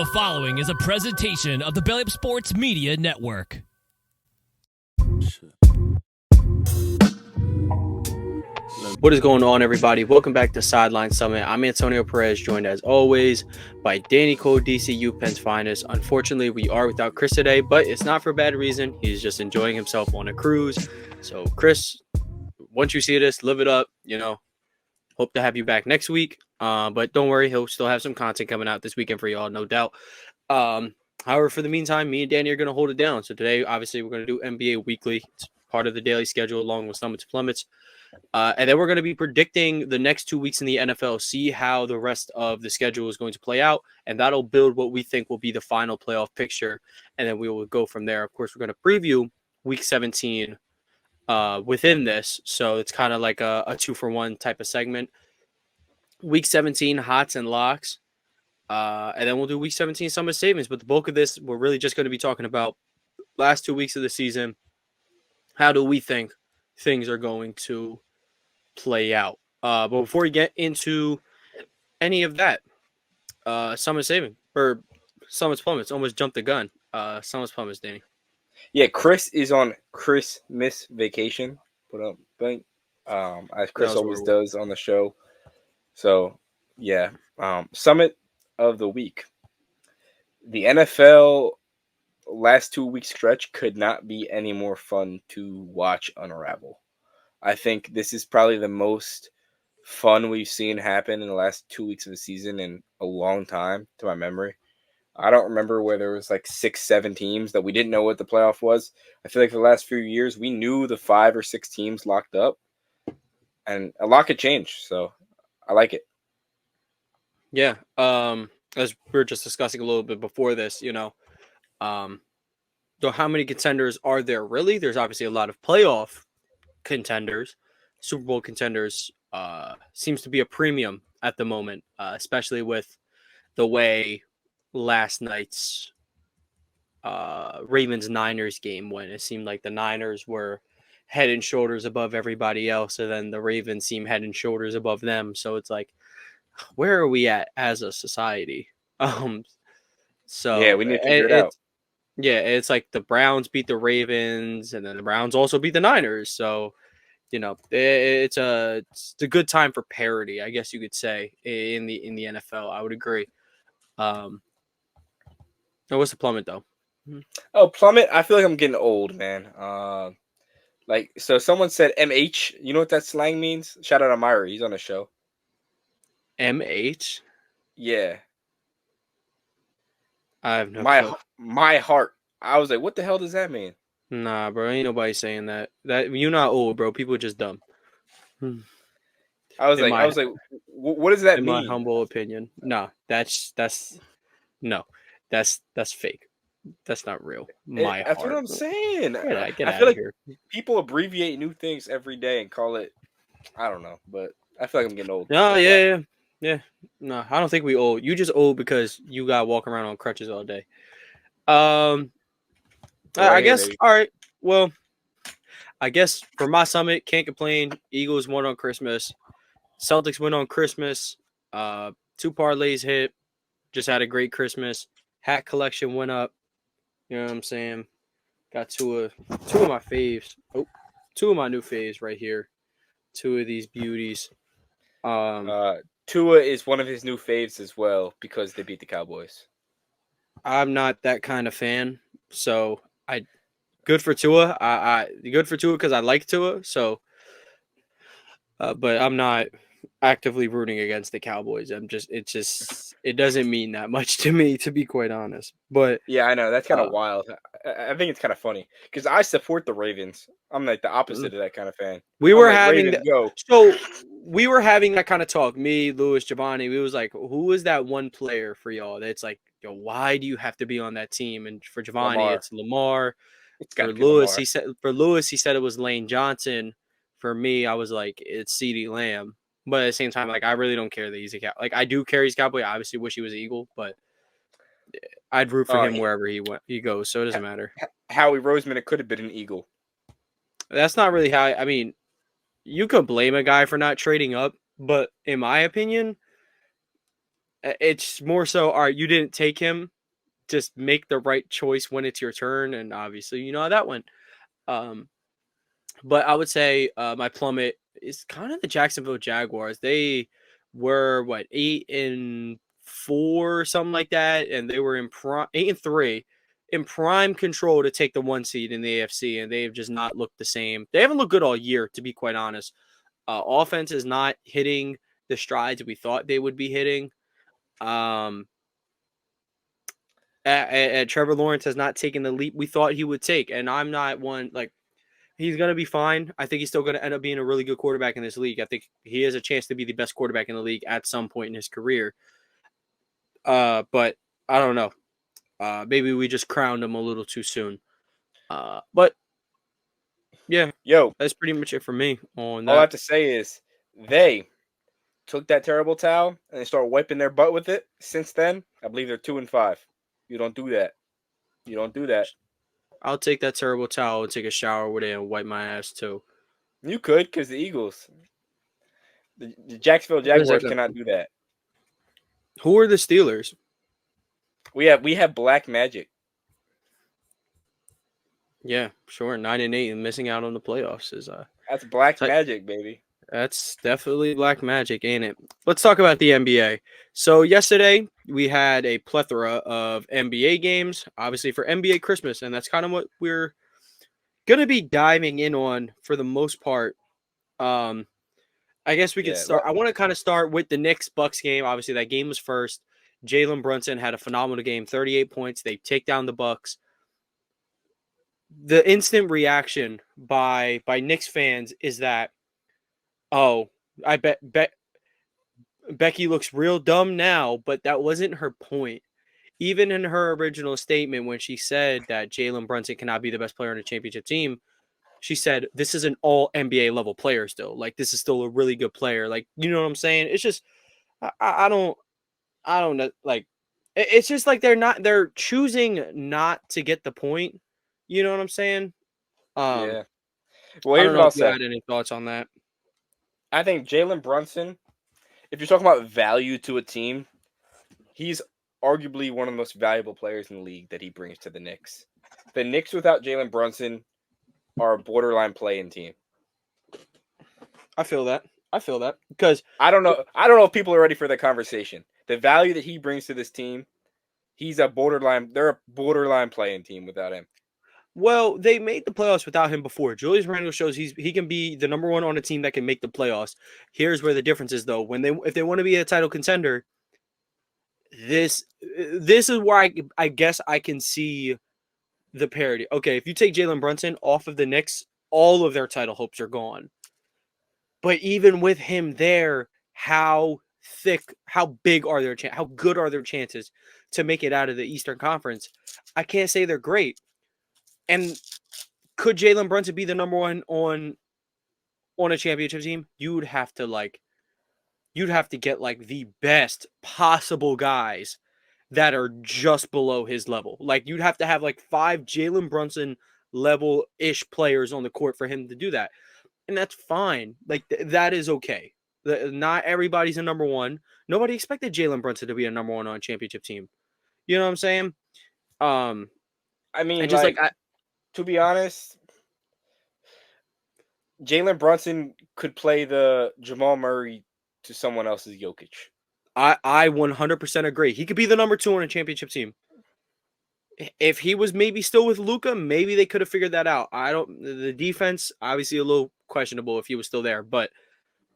The following is a presentation of the Belly Up Sports Media Network. What is going on, everybody? Welcome back to Sideline Summit. I'm Antonio Perez, joined as always by Danny Cole, DCU Penn's finest. Unfortunately, we are without Chris today, but it's not for a bad reason. He's just enjoying himself on a cruise. So, Chris, once you see this, live it up. Hope to have you back next week. But don't worry, he'll still have some content coming out this weekend for y'all, no doubt. However, for the meantime, me and Danny are going to hold it down. So today, obviously, we're going to do NBA Weekly. It's part of the daily schedule along with Summits Plummets. And then we're going to be predicting the next 2 weeks in the NFL, see how the rest of the schedule is going to play out, and that'll build what we think will be the final playoff picture, and then we will go from there. Of course, we're going to preview Week 17 within this, so it's kind of like a 2-for-1 type of segment. Week 17, hots and locks, and then we'll do Week 17 Summit Savings, but the bulk of this, we're really just going to be talking about last 2 weeks of the season. How do we think things are going to play out? But before we get into any of that, Summit Saving or Summit's Plummets almost jumped the gun. Summit's Plummets, Danny. Yeah, Chris is on Christmas vacation. As Chris always does on the show. So yeah, Summit of the week. The NFL last 2 week stretch could not be any more fun to watch unravel. I think this is probably the most fun we've seen happen in the last 2 weeks of the season in a long time, to my memory. I don't remember where there was like 6-7 teams that we didn't know what the playoff was. I feel like for the last few years, we knew the 5 or 6 teams locked up, and a lot could change. So I like it. Yeah. As we were just discussing a little bit before this, so how many contenders are there really? There's obviously a lot of playoff contenders. Super Bowl contenders seems to be a premium at the moment, especially with the way last night's Ravens-Niners game went. It seemed like the Niners were head and shoulders above everybody else, and then the Ravens seem head and shoulders above them. So it's like, where are we at as a society? So yeah, we need to figure it out. Yeah, it's like the Browns beat the Ravens, and then the Browns also beat the Niners. So, it's a good time for parity, I guess you could say, in the NFL. I would agree. What's the Plummet though? Oh, Plummet! I feel like I'm getting old, man. So someone said MH. You know what that slang means? Shout out to Myra. He's on the show. MH? Yeah. I have no clue. My heart. I was like, what the hell does that mean? Nah, bro. Ain't nobody saying that. You're not old, bro. People are just dumb. I was like, what does that mean? In my humble opinion, no, that's fake. That's not real. That's what I'm saying. I feel like people abbreviate new things every day and call it, I don't know, but I feel like I'm getting old. No, yeah. No, I don't think we old. You just old because you got to walk around on crutches all day. I guess. All right. Well, I guess for my Summit, can't complain. Eagles won on Christmas. Celtics win on Christmas. 2 parlays hit. Just had a great Christmas. Hat collection went up. You know what I'm saying? Got two of my faves. Oh, 2 of my new faves right here. 2 of these beauties. Tua is one of his new faves as well because they beat the Cowboys. I'm not that kind of fan, so good for Tua. Good for Tua because I like Tua. So, but I'm not actively rooting against the Cowboys. It doesn't mean that much to me, to be quite honest. But yeah, I know that's kind of wild. I think it's kind of funny because I support the Ravens. I'm like the opposite of that kind of fan. We were having that kind of talk. Me, Lewis, Giovanni. We was like, who is that one player for y'all that's like, yo, why do you have to be on that team? And for Giovanni, it's Lamar. For Lewis, he said it was Lane Johnson. For me, I was like, it's CeeDee Lamb. But at the same time, like, I really don't care that he's a Cowboy. Like, I do care he's a Cowboy. I obviously wish he was an Eagle, but I'd root for him wherever he goes, so it doesn't matter. Howie Roseman, it could have been an Eagle. That's not really how. I mean, you could blame a guy for not trading up, but in my opinion, It's more so, all right, you didn't take him. Just make the right choice when it's your turn, and obviously you know how that went. Um, but I would say my plummet is kind of the Jacksonville Jaguars. They were what 8-4, something like that, and they were in 8-3, in prime control to take the 1 seed in the AFC, and they have just not looked the same. They haven't looked good all year, to be quite honest. Offense is not hitting the strides we thought they would be hitting. Um, Trevor Lawrence has not taken the leap we thought he would take, and I'm not one like he's going to be fine. I think he's still going to end up being a really good quarterback in this league. I think he has a chance to be the best quarterback in the league at some point in his career. But I don't know. Maybe we just crowned him a little too soon. But yeah, Yo, that's pretty much it for me on that. all I have to say is they took that terrible towel and they start wiping their butt with it. Since then, I believe they're 2-5. You don't do that. You don't do that. I'll take that terrible towel and take a shower with it and wipe my ass too. You could, because the Eagles, the Jacksonville Jaguars cannot do that. Who are the Steelers? We have black magic. Yeah, sure. 9-8 and missing out on the playoffs is That's black magic, baby. That's definitely black magic, ain't it? Let's talk about the NBA. So yesterday we had a plethora of NBA games, obviously for NBA Christmas, and that's kind of what we're gonna be diving in on for the most part. I guess we could start. I want to kind of start with the Knicks Bucks game. Obviously, that game was first. Jalen Brunson had a phenomenal game, 38 points. They take down the Bucks. The instant reaction by Knicks fans is that, oh, I bet Becky looks real dumb now, but that wasn't her point. Even in her original statement, when she said that Jalen Brunson cannot be the best player on a championship team, she said this is an all NBA level player still. Like, this is still a really good player. Like, you know what I'm saying? It's just, I don't know. Like, it's just like they're choosing not to get the point. You know what I'm saying? Yeah. Well, I here's don't know what I'll if you say. had any thoughts on that. I think Jalen Brunson, if you're talking about value to a team, he's arguably one of the most valuable players in the league that he brings to the Knicks. The Knicks without Jalen Brunson are a borderline play-in team. I feel that because I don't know if people are ready for the conversation. The value that he brings to this team, they're a borderline play-in team without him. Well, they made the playoffs without him before. Julius Randle shows he can be the number one on a team that can make the playoffs. Here's where the difference is, though. If they want to be a title contender, this is where I guess I can see the parity. Okay, if you take Jalen Brunson off of the Knicks, all of their title hopes are gone. But even with him there, how big are how good are their chances to make it out of the Eastern Conference? I can't say they're great. And could Jalen Brunson be the number one on a championship team? You'd have to get like the best possible guys that are just below his level. Like, you'd have to have like 5 Jalen Brunson level-ish players on the court for him to do that. And that's fine. Like, that is okay. Not everybody's a number one. Nobody expected Jalen Brunson to be a number one on a championship team. You know what I'm saying? I mean, to be honest, Jalen Brunson could play the Jamal Murray to someone else's Jokic. I 100% agree. He could be the number 2 on a championship team. If he was maybe still with Luka, maybe they could have figured that out. The defense, obviously a little questionable if he was still there, but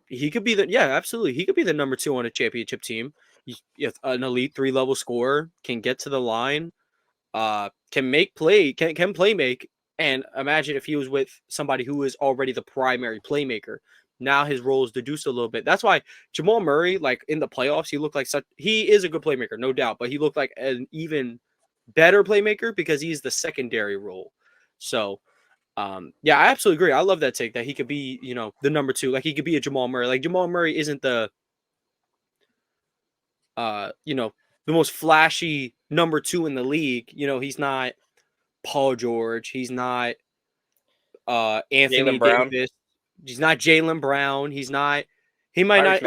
he could be absolutely. He could be the number 2 on a championship team. An elite 3-level scorer, can get to the line, can play make. And imagine if he was with somebody who is already the primary playmaker. Now his role is reduced a little bit. That's why Jamal Murray, like in the playoffs, he is a good playmaker, no doubt, but he looked like an even better playmaker because he's the secondary role. So, yeah, I absolutely agree. I love that take that he could be, the number 2. Like, he could be a Jamal Murray. Like, Jamal Murray isn't the most flashy number 2 in the league. He's not Paul George. He's not Anthony Davis. He's not Jaylen Brown. He might not.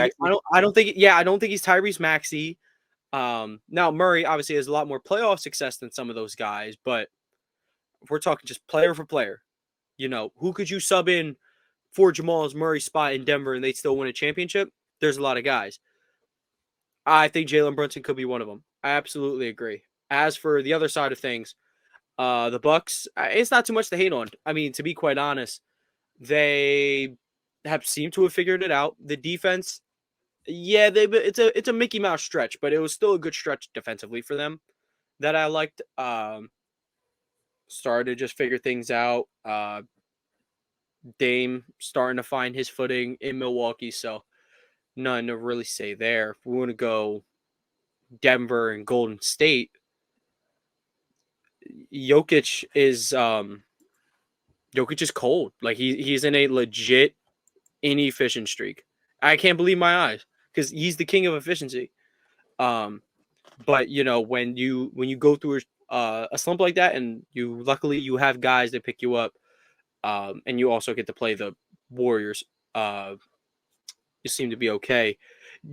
I don't think he's Tyrese Maxey. Now Murray obviously has a lot more playoff success than some of those guys, but if we're talking just player for player, who could you sub in for Jamal Murray's spot in Denver and they'd still win a championship? There's a lot of guys. I think Jalen Brunson could be one of them. I absolutely agree. As for the other side of things, the Bucks, it's not too much to hate on. I mean, to be quite honest, they have seemed to have figured it out. The defense, yeah, it's a Mickey Mouse stretch, but it was still a good stretch defensively for them that I liked. Started to just figure things out. Dame starting to find his footing in Milwaukee, so nothing to really say there. If we want to go Denver and Golden State, Jokic is cold. Like he's in a legit inefficient streak. I can't believe my eyes because he's the king of efficiency. But when you go through a slump like that, and luckily you have guys that pick you up, and you also get to play the Warriors. You seem to be okay.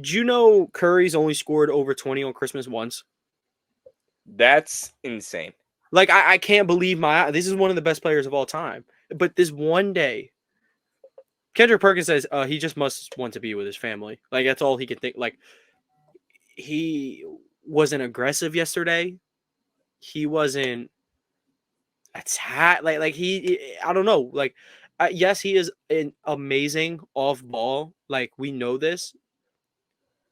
Do you know Curry's only scored over 20 on Christmas once? That's insane. Like I can't believe my eyes. This is one of the best players of all time. But this one day, Kendrick Perkins says he just must want to be with his family. Like that's all he can think. Like he wasn't aggressive yesterday. He wasn't attack like he. I don't know. Like yes, he is an amazing off ball. Like we know this,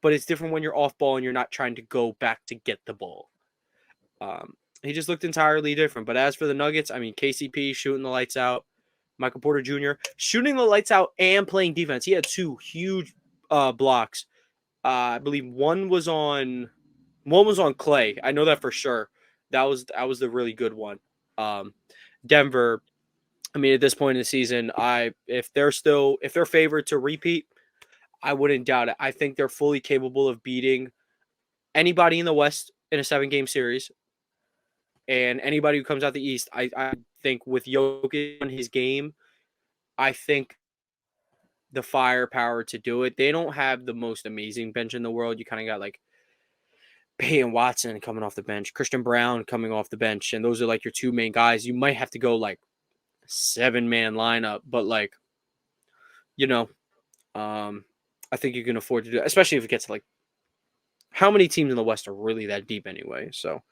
but it's different when you're off ball and you're not trying to go back to get the ball. He just looked entirely different. But as for the Nuggets, I mean, KCP shooting the lights out. Michael Porter Jr. shooting the lights out and playing defense. He had two huge blocks. I believe one was on Clay. I know that for sure. That was the really good one. Denver. I mean, at this point in the season, if they're favored to repeat, I wouldn't doubt it. I think they're fully capable of beating anybody in the West in a 7-game series. And anybody who comes out the East, I think with Jokic on his game, I think the firepower to do it. They don't have the most amazing bench in the world. You kind of got like Peyton Watson coming off the bench, Christian Brown coming off the bench, and those are like your two main guys. You might have to go like 7-man lineup, but like, I think you can afford to do it, especially if it gets to like how many teams in the West are really that deep anyway. So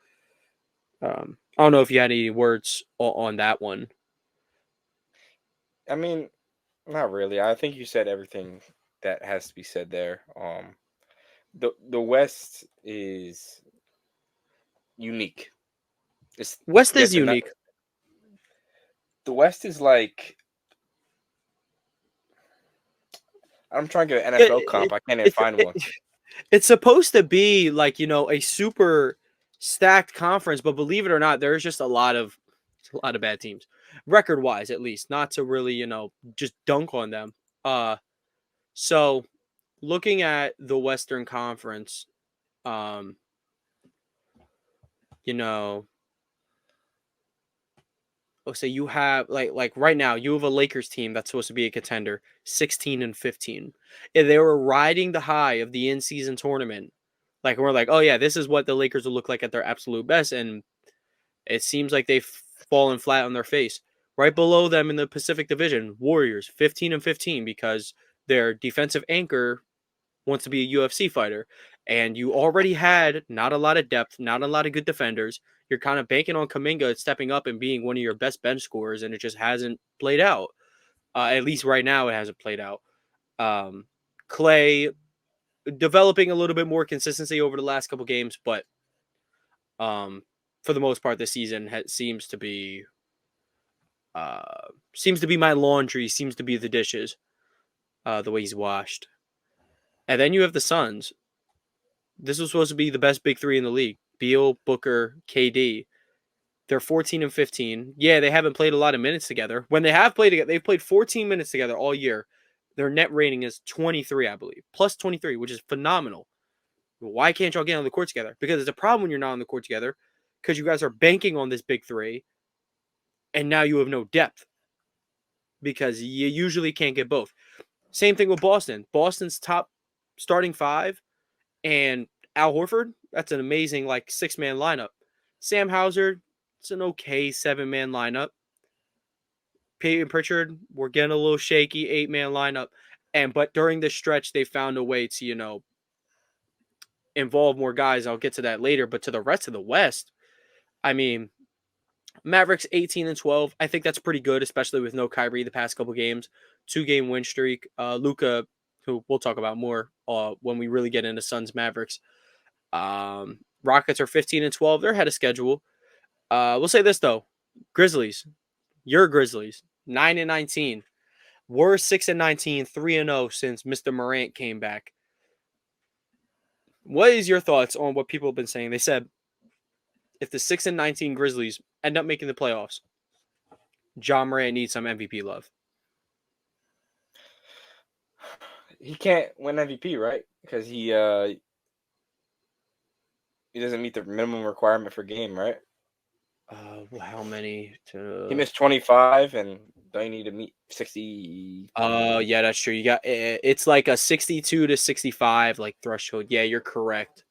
I don't know if you had any words on that one. I mean, not really. I think you said everything that has to be said there. The West is unique. West is unique. The West is like, I'm trying to get an NFL comp. I can't even find one. It's supposed to be like, a super stacked conference, but believe it or not, there's just a lot of bad teams, record wise, at least, not to really, just dunk on them. So looking at the Western Conference, so you have like right now you have a Lakers team that's supposed to be a contender, 16-15. And they were riding the high of the in-season tournament. Like we're like, oh yeah, this is what the Lakers will look like at their absolute best, and it seems like they've fallen flat on their face. Right below them in the Pacific Division, Warriors 15-15 because their defensive anchor wants to be a UFC fighter. And you already had not a lot of depth, not a lot of good defenders. You're kind of banking on Kuminga stepping up and being one of your best bench scorers, and it just hasn't played out. At least right now, it hasn't played out. Clay developing a little bit more consistency over the last couple games, but for the most part, this season seems to be my laundry, seems to be the dishes, the way he's washed. And then you have the Suns. This was supposed to be the best big three in the league. Beal, Booker, KD. They're 14-15. Yeah, they haven't played a lot of minutes together. When they have played together, they've played 14 minutes together all year. Their net rating is 23, I believe. Plus 23, which is phenomenal. Why can't y'all get on the court together? Because it's a problem when you're not on the court together because you guys are banking on this big three, and now you have no depth because you usually can't get both. Same thing with Boston. Boston's top starting five, and Al Horford, that's an amazing like 6-man lineup. Sam Hauser, it's an okay 7-man lineup. Peyton Pritchard, we're getting a little shaky 8-man lineup. But during this stretch, they found a way to, involve more guys. I'll get to that later. But to the rest of the West, I mean, Mavericks 18-12. I think that's pretty good, especially with no Kyrie the past couple games. 2-game win streak. Luka, who we'll talk about more when we really get into Suns Mavericks. Rockets are 15-12. They're ahead of schedule. We'll say this though, Grizzlies, your Grizzlies, 9-19. We're 6-19, 3-0 since Mr. Morant came back. What is your thoughts on what people have been saying? They said if the 6-19 Grizzlies end up making the playoffs, John Morant needs some MVP love. He can't win MVP, right? Because he doesn't meet the minimum requirement for game, right? How many? He missed 25, and don't you need to meet 60? Yeah, that's true. You got it's like a 62 to 65 like threshold. Yeah, you're correct.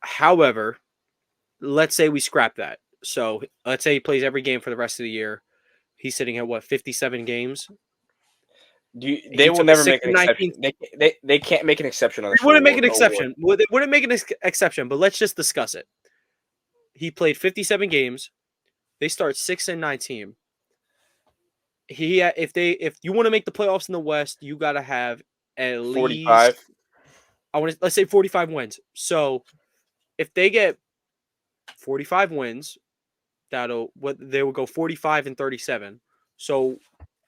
However, let's say we scrap that. So let's say he plays every game for the rest of the year. He's sitting at what, 57 games? They will never make an exception. They can't make an exception on this. They wouldn't make an exception. Well, they wouldn't make an exception, but let's just discuss it. He played 57 games. They start 6-19. If you want to make the playoffs in the West, you got to have at 45. Least let's say 45 wins. So if they get 45 wins, they will go 45-37. So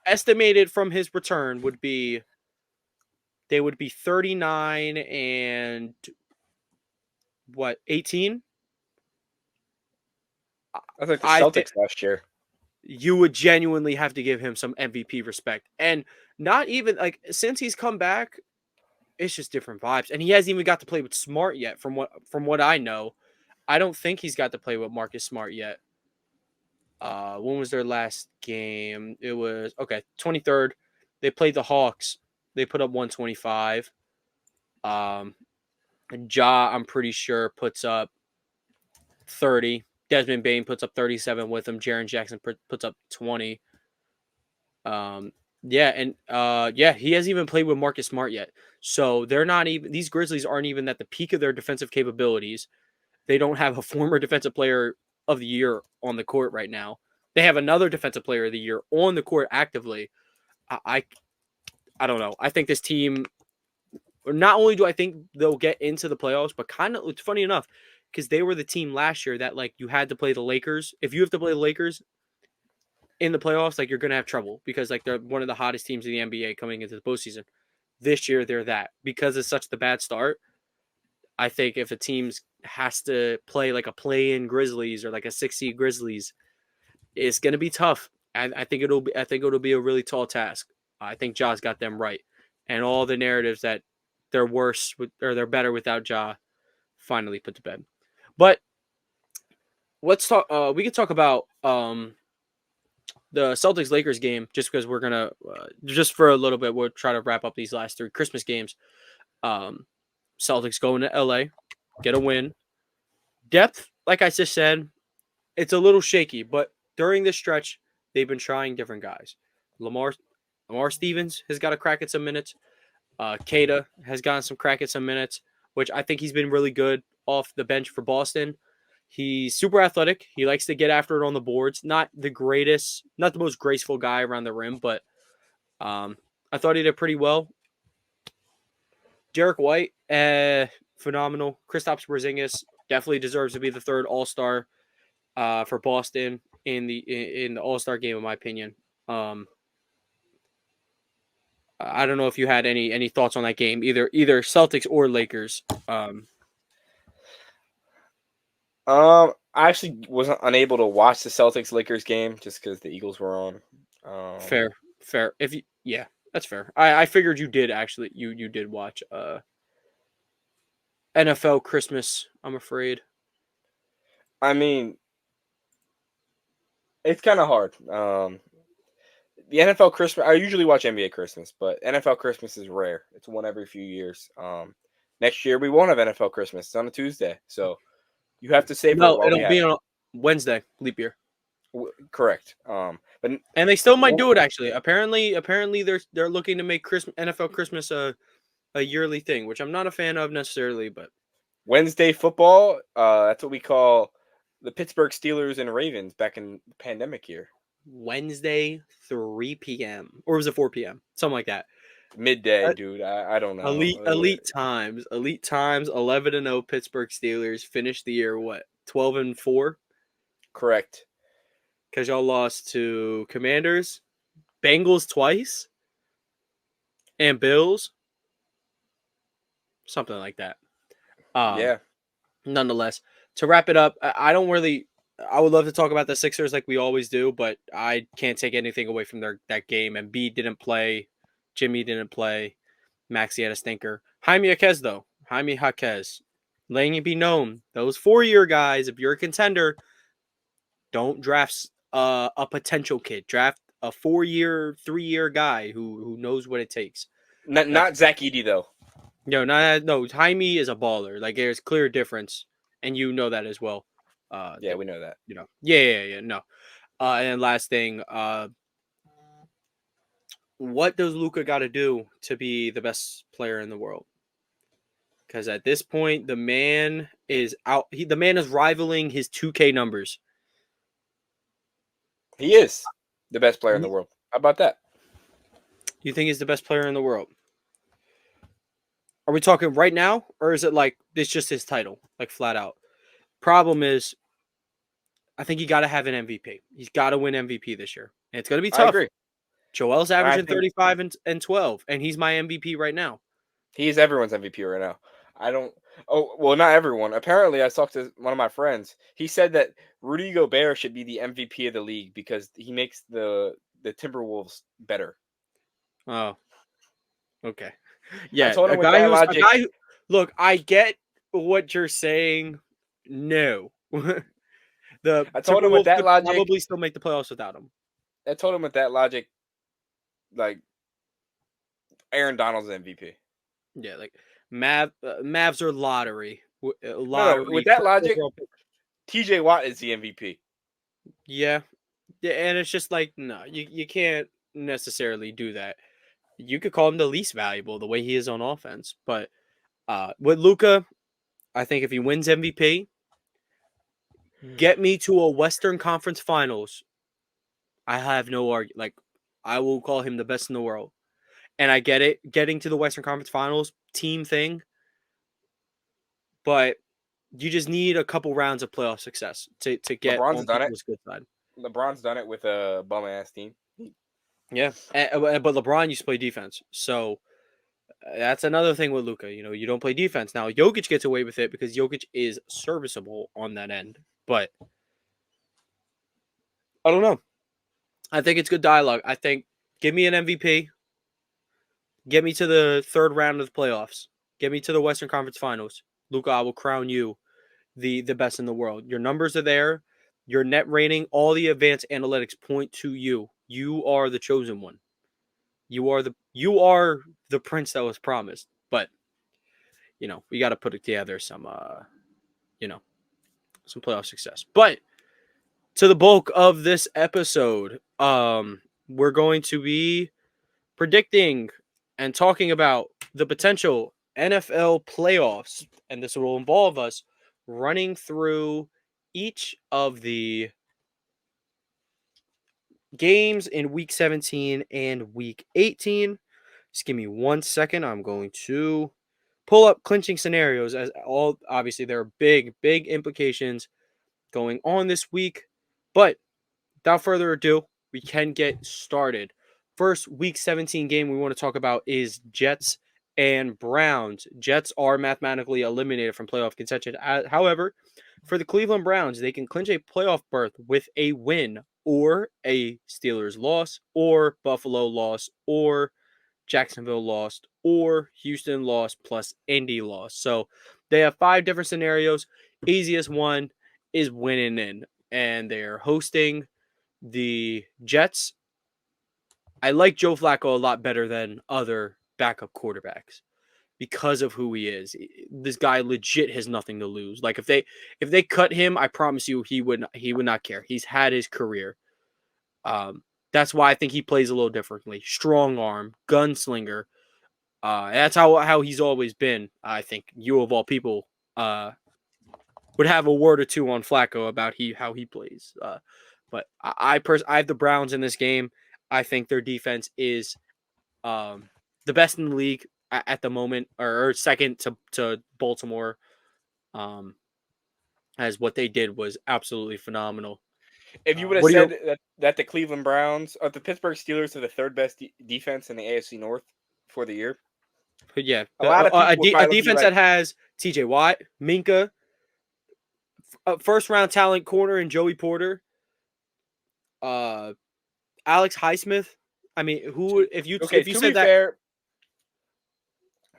estimated from his return would be 39 and 18. I think the Celtics last year. You would genuinely have to give him some MVP respect. And not even like since he's come back, it's just different vibes. And he hasn't even got to play with Smart yet, from what I know. I don't think he's got to play with Marcus Smart yet. When was their last game? It was 23rd. They played the Hawks. They put up 125. Ja, I'm pretty sure, puts up 30. Desmond Bane puts up 37 with him. Jaren Jackson puts up 20. He hasn't even played with Marcus Smart yet. So these Grizzlies aren't even at the peak of their defensive capabilities. They don't have a former defensive player of the year on the court right now. They have another defensive player of the year on the court actively. I don't know. I think this team, not only do I think they'll get into the playoffs, but kind of, it's funny enough, because they were the team last year that like you had to play the Lakers. If you have to play the Lakers in the playoffs, like you're going to have trouble because like they're one of the hottest teams in the NBA coming into the postseason. This year, they're that. Because it's such the bad start, I think if a team has to play like a play-in Grizzlies or like a 6-seed Grizzlies, it's going to be tough. I think it'll be a really tall task. I think Ja's got them right. And all the narratives that they're worse or they're better without Ja finally put to bed. But let's talk. We could talk about the Celtics-Lakers game just because we're gonna just for a little bit. We'll try to wrap up these last 3 Christmas games. Celtics going to LA, get a win. Depth, like I just said, it's a little shaky, but during this stretch, they've been trying different guys. Lamar Stevens has got a crack at some minutes. Keita has gotten some crack at some minutes, which I think he's been really good off the bench for Boston. He's super athletic. He likes to get after it on the boards. Not the most graceful guy around the rim, but I thought he did pretty well. Derek White, phenomenal. Kristaps Porzingis definitely deserves to be the 3rd All-Star for Boston in the All-Star game, in my opinion. I don't know if you had any thoughts on that game, either Celtics or Lakers. I actually wasn't unable to watch the Celtics-Lakers game just because the Eagles were on. Fair. That's fair. I figured you did actually. You did watch NFL Christmas, I'm afraid. I mean, it's kind of hard. The NFL Christmas, I usually watch NBA Christmas, but NFL Christmas is rare. It's one every few years. Next year we won't have NFL Christmas. It's on a Tuesday, so you have to savor it No, while we it'll have be it. on Wednesday, leap year. Correct. But And they still might do it actually. Apparently they're looking to make NFL Christmas a yearly thing, which I'm not a fan of necessarily, but Wednesday football, that's what we call the Pittsburgh Steelers and Ravens back in the pandemic year. Wednesday 3 p.m. or was it 4 p.m. something like that. Midday, dude. I don't know. Elite times 11-0 Pittsburgh Steelers finished the year what 12-4 Correct. because y'all lost to Commanders, Bengals twice, and Bills, something like that. Yeah. Nonetheless, to wrap it up, I don't really. I would love to talk about the Sixers like we always do, but I can't take anything away from that game. And B didn't play, Jimmy didn't play, Maxey had a stinker. Jaime Jaquez, letting it be known, those 4-year guys, if you're a contender, don't draft a potential kid. Draft a 4-year, 3-year guy who knows what it takes. Not Zach Edey though. No. Jaime is a baller. Like there's clear difference, and you know that as well. Yeah, we know that. Yeah. No. And last thing, what does Luka got to do to be the best player in the world? Because at this point, the man is out. The man is rivaling his 2K numbers. He is the best player in the world. How about that? You think he's the best player in the world? Are we talking right now, or is it like it's just his title, like flat out? Problem is, I think you got to have an MVP. He's got to win MVP this year, and it's going to be tough. I agree. Joel's averaging 35 and 12, and he's my MVP right now. He is everyone's MVP right now. I don't. Oh, well, not everyone. Apparently, I talked to one of my friends. He said that Rudy Gobert should be the MVP of the league because he makes the Timberwolves better. Oh, okay. Yeah, I told him with that logic. Look, I get what you're saying. No. I told him with that logic. Probably still make the playoffs without him. I told him with that logic, like Aaron Donald's MVP. Yeah, like Mavs are lottery. No, with that logic, TJ Watt is the MVP. Yeah, and it's just like no, you can't necessarily do that. You could call him the least valuable the way he is on offense, but with Luka, I think if he wins MVP, get me to a Western Conference Finals, I have no argument. Like I will call him the best in the world, and I get it. Getting to the Western Conference Finals, team thing, but you just need a couple rounds of playoff success to get LeBron's done it. Good side. LeBron's done it with a bum ass team. Yeah, but LeBron used to play defense, so that's another thing with Luka. You know, you don't play defense now. Jokic gets away with it because Jokic is serviceable on that end, but I don't know. I think it's good dialogue. I think give me an MVP, get me to the third round of the playoffs, get me to the Western Conference Finals. Luka, I will crown you the best in the world. Your numbers are there. Your net rating, all the advanced analytics point to you. You are the chosen one. You are the prince that was promised. But we got to put it together some some playoff success. But to the bulk of this episode, we're going to be predicting and talking about the potential NFL playoffs, and this will involve us running through each of the games in week 17 and week 18. Just give me 1 second. I'm going to pull up clinching scenarios as obviously there are big implications going on this week. But without further ado, we can get started. First week 17 game we want to talk about is Jets and Browns. Jets are mathematically eliminated from playoff contention. However, for the Cleveland Browns, they can clinch a playoff berth with a win or a Steelers loss or Buffalo loss or Jacksonville lost or Houston lost plus Indy lost. So they have 5 different scenarios. Easiest one is winning in, and they're hosting the Jets. I like Joe Flacco a lot better than other backup quarterbacks. because of who he is. This guy legit has nothing to lose. Like if they cut him, I promise you he would not care. He's had his career. That's why I think he plays a little differently. Strong arm, gunslinger. That's how he's always been. I think you of all people would have a word or two on Flacco about how he plays. But I have the Browns in this game. I think their defense is the best in the league at the moment, or second to Baltimore. As what they did was absolutely phenomenal. If you would have What do you? said that the Cleveland Browns or the Pittsburgh Steelers are the third best defense in the AFC North for the year, Yeah, a lot of people would a probably be defense like, that has T.J. Watt, Minka, first round talent corner, and Joey Porter, Alex Highsmith. I mean, who okay, if you said that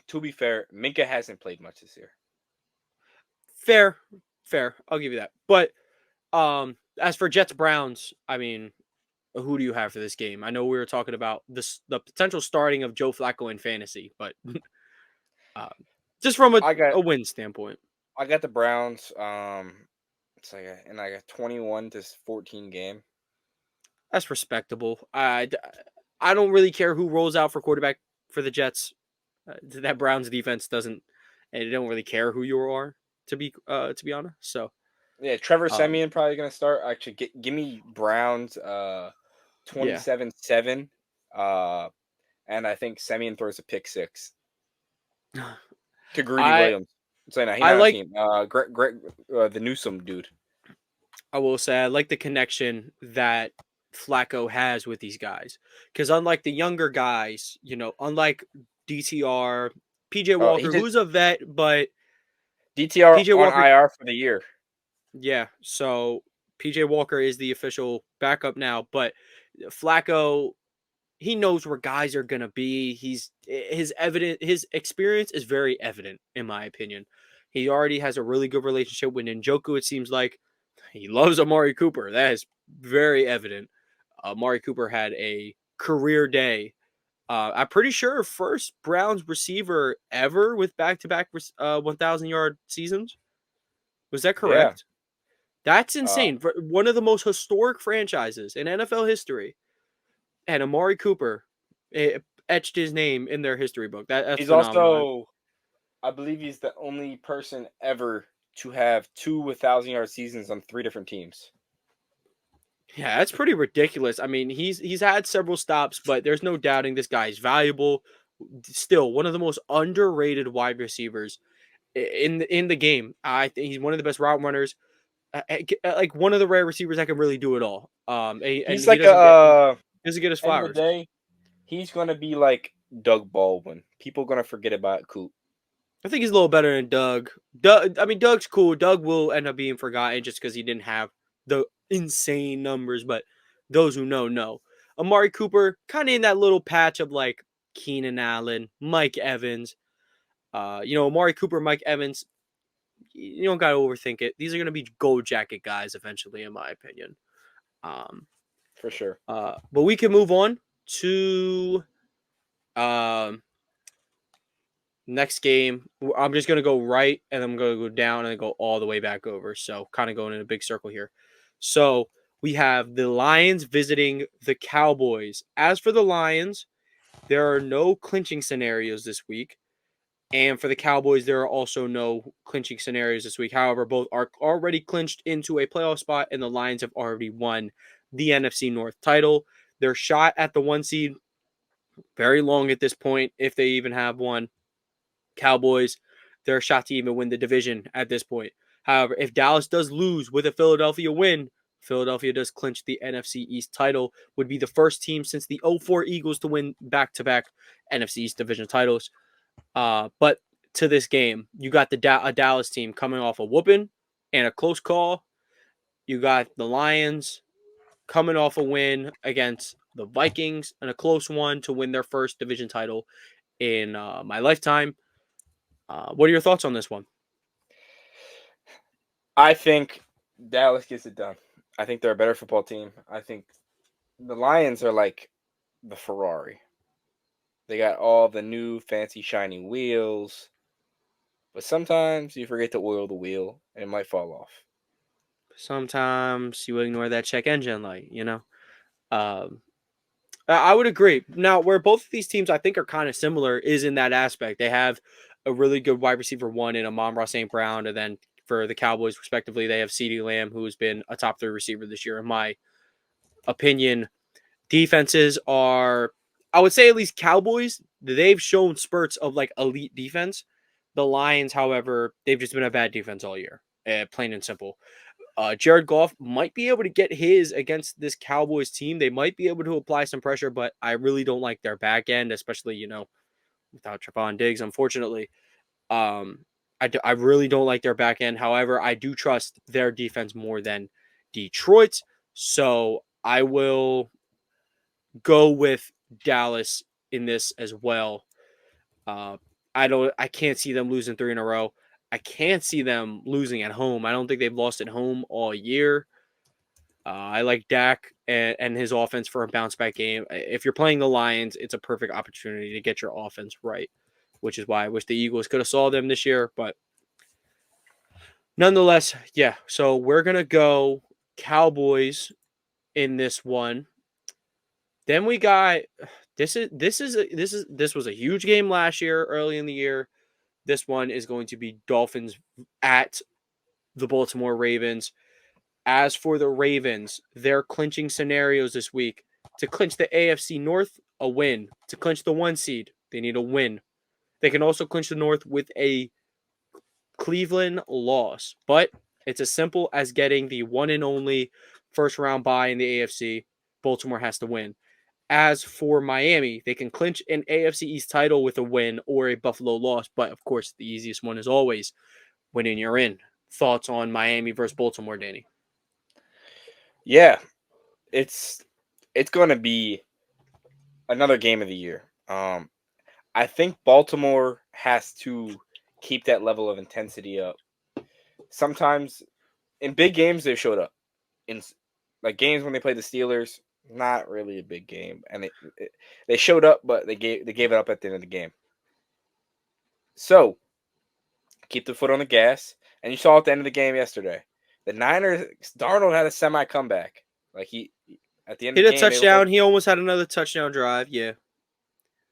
to be fair, Minka hasn't played much this year. fair, I'll give you that. But as for Jets Browns, I mean, who do you have for this game? I know we were talking about the potential starting of Joe Flacco in fantasy, but just from a win standpoint, I got the Browns. It's like a 21-14 game. That's respectable. I don't really care who rolls out for quarterback for the Jets. That Browns defense doesn't, and they don't really care who you are to be honest. So yeah, Trevor Siemian probably gonna start. Actually, give me Browns 27-7. And I think Siemian throws a pick six to Greedy Williams. So no, he's not on the team. Greg, the Newsome dude. I will say I like the connection that Flacco has with these guys, because unlike the younger guys, unlike DTR, PJ Walker, who's a vet, but DTR PJ Walker, on IR for the year. Yeah, so PJ Walker is the official backup now, but Flacco, he knows where guys are gonna be. His experience is very evident, in my opinion. He already has a really good relationship with Njoku. It seems like he loves Amari Cooper. That is very evident. Amari Cooper had a career day. I'm pretty sure first Browns receiver ever with back-to-back 1,000-yard seasons. Was that correct? Yeah. That's insane. One of the most historic franchises in NFL history. And Amari Cooper etched his name in their history book. That's he's phenomenal. Also, I believe he's the only person ever to have 2 1,000-yard seasons on 3 different teams. Yeah, that's pretty ridiculous. I mean, he's had several stops, but there's no doubting this guy is valuable. Still, one of the most underrated wide receivers in the game. I think he's one of the best route runners. Like one of the rare receivers that can really do it all. He's like doesn't get his flowers. End of the day, he's gonna be like Doug Baldwin. People gonna forget about Coop. I think he's a little better than Doug. I mean, Doug's cool. Doug will end up being forgotten just because he didn't have the insane numbers, but those who know. Amari Cooper, kind of in that little patch of like Keenan Allen, Mike Evans. Amari Cooper, Mike Evans, you don't got to overthink it. These are going to be gold jacket guys eventually, in my opinion. For sure. But we can move on to next game. I'm just going to go right, and I'm going to go down and go all the way back over. So kind of going in a big circle here. So we have the Lions visiting the Cowboys. As for the Lions, there are no clinching scenarios this week. And for the Cowboys, there are also no clinching scenarios this week. However, both are already clinched into a playoff spot, and the Lions have already won the NFC North title. Their shot at the 1 seed, very long at this point, if they even have one. Cowboys, their shot to even win the division at this point. However, if Dallas does lose with a Philadelphia win, Philadelphia does clinch the NFC East title, would be the first team since the 2004 Eagles to win back-to-back NFC East division titles. But to this game, you got a Dallas team coming off a whooping and a close call. You got the Lions coming off a win against the Vikings and a close one to win their first division title in my lifetime. What are your thoughts on this one? I think Dallas gets it done. I think they're a better football team. I think the Lions are like the Ferrari. They got all the new fancy shiny wheels. But sometimes you forget to oil the wheel and it might fall off. Sometimes you ignore that check engine light, Um, I would agree. Now, where both of these teams I think are kind of similar is in that aspect. They have a really good wide receiver one in Amon-Ra St. Brown, and then for the Cowboys, respectively, they have CeeDee Lamb, who's been a top 3 receiver this year, in my opinion. Defenses are, I would say, at least Cowboys, they've shown spurts of like elite defense. The Lions, however, they've just been a bad defense all year, plain and simple. Jared Goff might be able to get his against this Cowboys team. They might be able to apply some pressure, but I really don't like their back end, especially, without Trevon Diggs, unfortunately. I really don't like their back end. However, I do trust their defense more than Detroit's. So I will go with Dallas in this as well. I can't see them losing 3 in a row. I can't see them losing at home. I don't think they've lost at home all year. I like Dak and his offense for a bounce back game. If you're playing the Lions, it's a perfect opportunity to get your offense right, which is why I wish the Eagles could have saw them this year. But nonetheless, yeah. So we're gonna go Cowboys in this one. Then we got this was a huge game last year, early in the year. This one is going to be Dolphins at the Baltimore Ravens. As for the Ravens, their clinching scenarios this week: to clinch the AFC North, a win; to clinch the 1 seed, they need a win. They can also clinch the North with a Cleveland loss, but it's as simple as getting the one and only first round bye in the AFC. Baltimore has to win. As for Miami, they can clinch an AFC East title with a win or a Buffalo loss, but of course, the easiest one is always winning you're in. Thoughts on Miami versus Baltimore, Danny? Yeah, it's going to be another game of the year. I think Baltimore has to keep that level of intensity up. Sometimes in big games they showed up. In like games when they played the Steelers, not really a big game, and they showed up, but they gave it up at the end of the game. So keep the foot on the gas, and you saw at the end of the game yesterday, the Niners. Darnold had a semi comeback. Like he at the end of Hit the a game, touchdown. He almost had another touchdown drive. Yeah.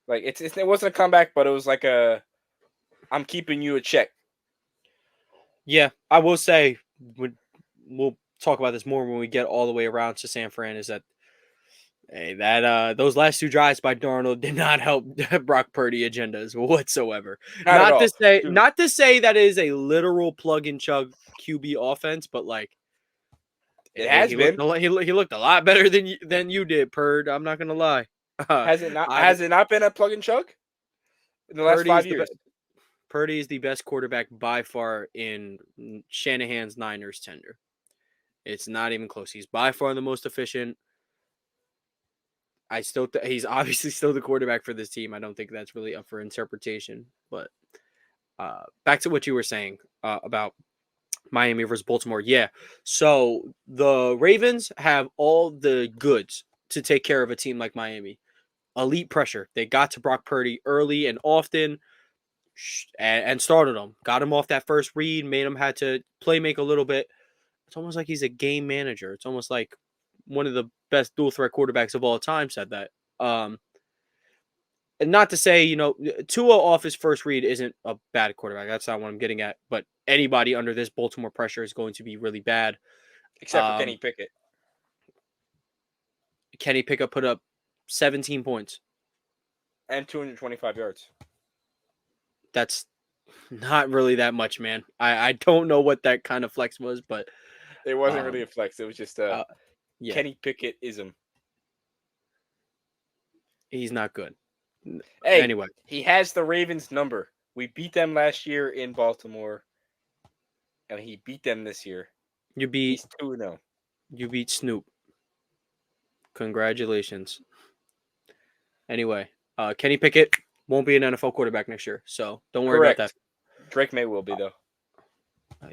like it wasn't a comeback, but it was like I'm keeping you a check. Yeah, I will say we'll talk about this more when we get all the way around to San Fran. Is that those last 2 drives by Darnold did not help Brock Purdy agendas whatsoever. Not at all. Not to say that it is a literal plug and chug QB offense, but like It has been. he looked a lot better than you did, Purd. I'm not gonna lie. Has it not? Has it not been a plug and chug in the last 5 years? Purdy is the best quarterback by far in Shanahan's Niners tenure. It's not even close. He's by far the most efficient. He's obviously still the quarterback for this team. I don't think that's really up for interpretation. But back to what you were saying about Miami versus Baltimore. Yeah. So the Ravens have all the goods to take care of a team like Miami. Elite pressure. They got to Brock Purdy early and often and started him. Got him off that first read, made him had to play make a little bit. It's almost like he's a game manager. It's almost like one of the best dual threat quarterbacks of all time said that. And not to say, Tua off his first read isn't a bad quarterback. That's not what I'm getting at. But anybody under this Baltimore pressure is going to be really bad. Except for Kenny Pickett. Kenny Pickett put up 17 points. And 225 yards. That's not really that much, man. I don't know what that kind of flex was, but it wasn't really a flex. It was just a Kenny Pickett-ism. He's not good. Hey, anyway, he has the Ravens number. We beat them last year in Baltimore, and he beat them this year. He's 2-0. You beat Snoop. Congratulations. Anyway, Kenny Pickett won't be an NFL quarterback next year, so don't worry about that. Drake May will be, though.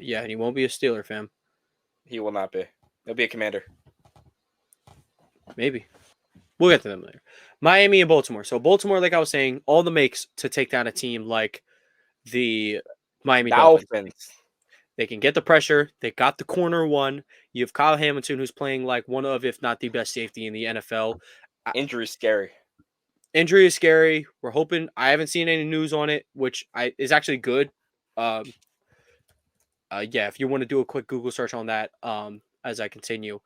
Yeah, and he won't be a Steeler, fam. He will not be. He'll be a Commander. Maybe. We'll get to them later. Miami and Baltimore. So Baltimore, like I was saying, all the makes to take down a team like the Miami Dolphins. Dolphins. They can get the pressure. They got the corner one. You have Kyle Hamilton, who's playing like one of, if not the best safety in the NFL. Injury scary. Injury is scary. We're hoping. I haven't seen any news on it, which is actually good. Yeah, if you want to do a quick Google search on that, as I continue,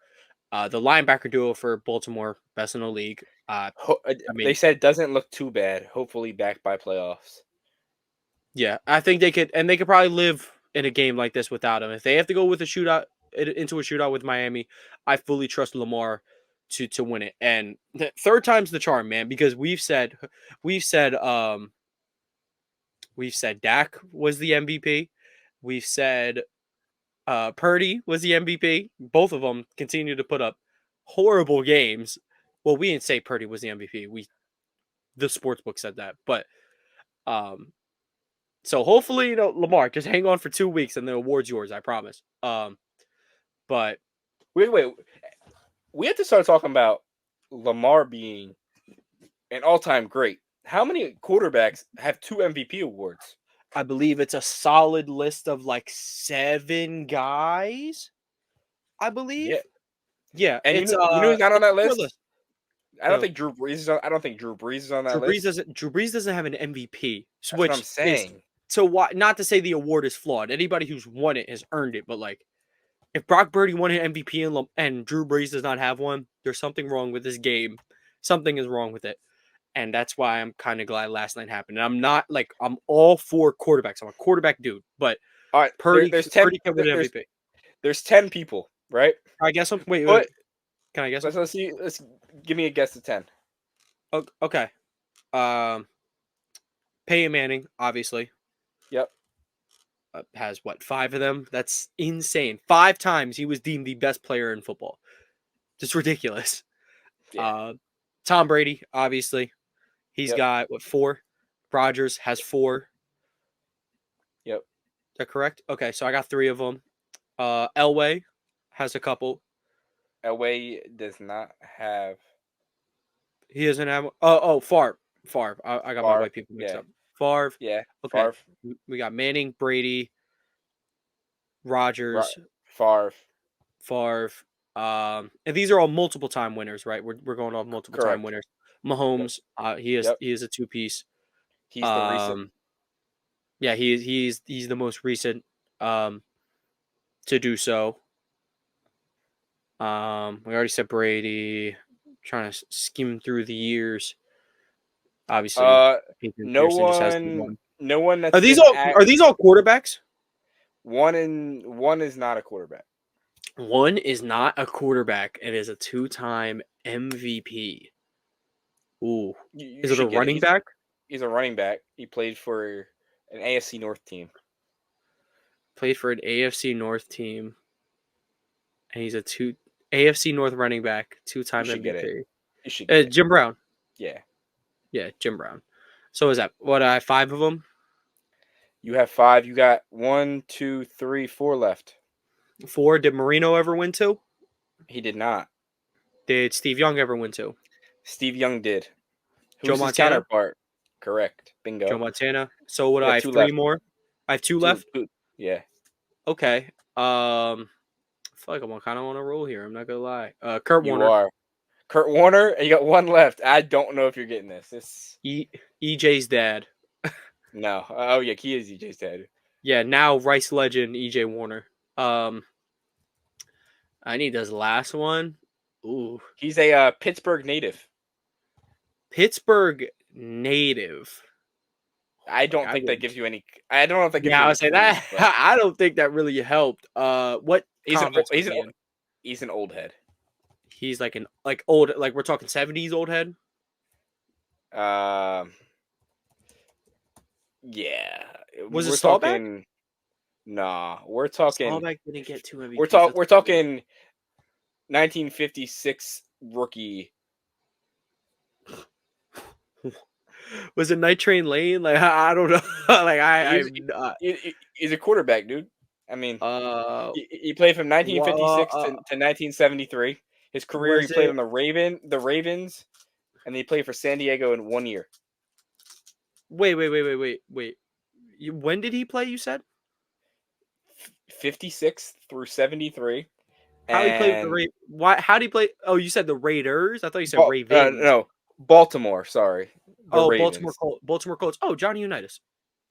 the linebacker duo for Baltimore, best in the league. They said it doesn't look too bad. Hopefully back by playoffs. Yeah, I think they could, and they could probably live in a game like this without him. If they have to go with a shootout into a shootout with Miami, I fully trust Lamar to win it. And the third time's the charm, man, because we've said Dak was the MVP. We've said Purdy was the MVP. Both of them continue to put up horrible games. Well, we didn't say Purdy was the MVP. The sportsbook said that, but so hopefully, Lamar, just hang on for 2 weeks and the award's yours. I promise. But wait. We have to start talking about Lamar being an all-time great. How many quarterbacks have 2 MVP awards? I believe it's a solid list of like 7 guys. I believe. Yeah. And it's, you know who's not on that list? list. I don't think Drew Brees is on. I don't think Drew Brees is on that list. Drew Brees doesn't have an MVP. That's what I'm saying. So why? Not to say the award is flawed. Anybody who's won it has earned it. But like, if Brock Purdy won an MVP and Drew Brees does not have one, there's something wrong with this game. Something is wrong with it. And that's why I'm kind of glad last night happened. And I'm all for quarterbacks. I'm a quarterback dude. But all right, Purdy, there's 10. Purdy can win an MVP. There's 10 people, right? I guess. Wait. Can I guess? Let's see. Let's give me a guess to 10. Okay. Peyton Manning, obviously. Yep. Has 5 of them? That's insane. 5 times he was deemed the best player in football. Just ridiculous. Yeah. Tom Brady, obviously. He's got 4? Rodgers has 4. Yep. Is that correct? Okay, so I got 3 of them. Elway has a couple. Elway does not have. He doesn't have. Favre. I got my white people mixed up. Favre. Yeah. Okay. Favre. We got Manning, Brady, Rodgers, Favre. And these are all multiple time winners, right? We're going off multiple time winners. Mahomes, he is a 2-piece. He's the recent. Yeah, he's the most recent to do so. We already said Brady. Trying to skim through the years. Obviously, no one. That's are these all quarterbacks? One is not a quarterback. One is not a quarterback and is a 2-time MVP. Ooh, is it a running back? He's a running back. He played for an AFC North team. Played for an AFC North team, and he's a AFC North running back, 2-time MVP. You should get Jim Brown. Yeah, Jim Brown. So is that what? I have 5 of them. You have 5. You got 1, 2, 3, 4 left. 4. Did Marino ever win 2? He did not. Did Steve Young ever win 2? Steve Young did. Joe Who's Montana? his counterpart? Correct. Bingo. Joe Montana. So what? I have 3 more. I have 2 left. Yeah. Okay. I feel like I'm kind of on a roll here. I'm not gonna lie. Kurt Warner. You are. Kurt Warner, and you got 1 left. I don't know if you're getting this. EJ's dad. No. Oh yeah, he is EJ's dad. Yeah. Now Rice legend EJ Warner. I need this last one. Ooh. He's a Pittsburgh native. Pittsburgh native. I don't think that gives you any. I don't know if that gives you. Yeah, I would say that. But I don't think that really helped. What? He's an old head. He's like old. Like we're talking 70s old head. Yeah. Was it Staubach? Nah, we're talking. Staubach didn't get 2 MVPs. We're talking 1956 rookie. Was it Night Train Lane? Like I don't know. Like he's a quarterback, dude. I mean, he played from 1956 to 1973. His career, he played on the Ravens. and he played for San Diego in 1 year. Wait. When did he play? You said 56 through 73. how he played with the And Why? How did he play? Oh, you said the Raiders. I thought you said Ravens. no, Baltimore. Sorry, the Oh, Ravens. Baltimore Colts. Oh, Johnny Unitas.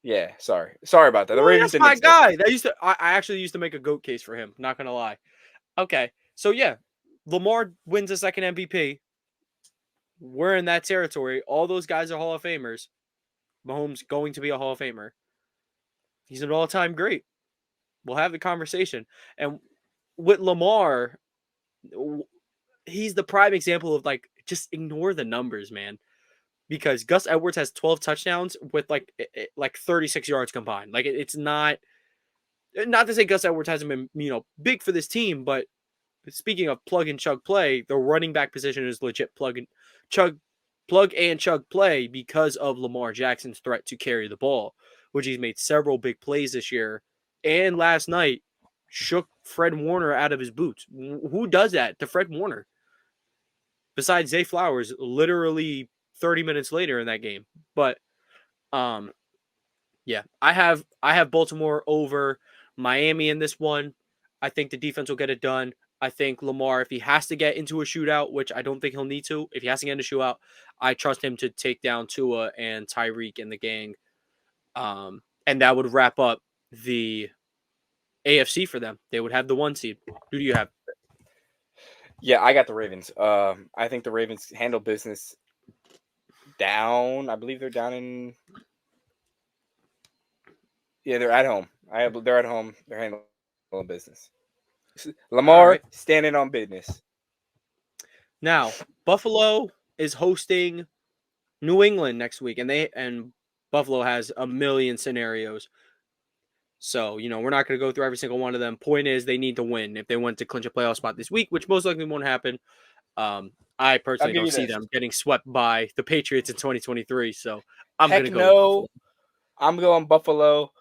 Yeah, sorry about that. The Oh, Ravens that's didn't my exist. guy. I actually used to make a goat case for him. Not gonna lie. Okay, so yeah, Lamar wins a second MVP. We're in that territory. All those guys are Hall of Famers. Mahomes going to be a Hall of Famer. He's an all-time great. We'll have the conversation. And with Lamar, he's the prime example of like just ignore the numbers, man. Because Gus Edwards has 12 touchdowns with like 36 yards combined. Like it's not to say Gus Edwards hasn't been big for this team, but speaking of plug and chug play, the running back position is legit plug and chug play because of Lamar Jackson's threat to carry the ball, which he's made several big plays this year. And last night shook Fred Warner out of his boots. Who does that to Fred Warner? Besides Zay Flowers, literally 30 minutes later in that game. But yeah, I have Baltimore over Miami in this one. I think the defense will get it done. I think Lamar, if he has to get into a shootout, which I don't think he'll need to, if he has to get in a shootout, I trust him to take down Tua and Tyreek and the gang. And that would wrap up the AFC for them. They would have the 1 seed. Who do you have? Yeah, I got the Ravens. I think the Ravens handle business down. I believe they're down in. Yeah, they're at home. They're at home. They're handling business. Lamar standing on business. Now, Buffalo is hosting New England next week, and Buffalo has a million scenarios. So, we're not going to go through every single one of them. Point is, they need to win if they want to clinch a playoff spot this week, which most likely won't happen. I personally don't see them getting swept by the Patriots in 2023. So, I'm going to go. No, I'm going Buffalo.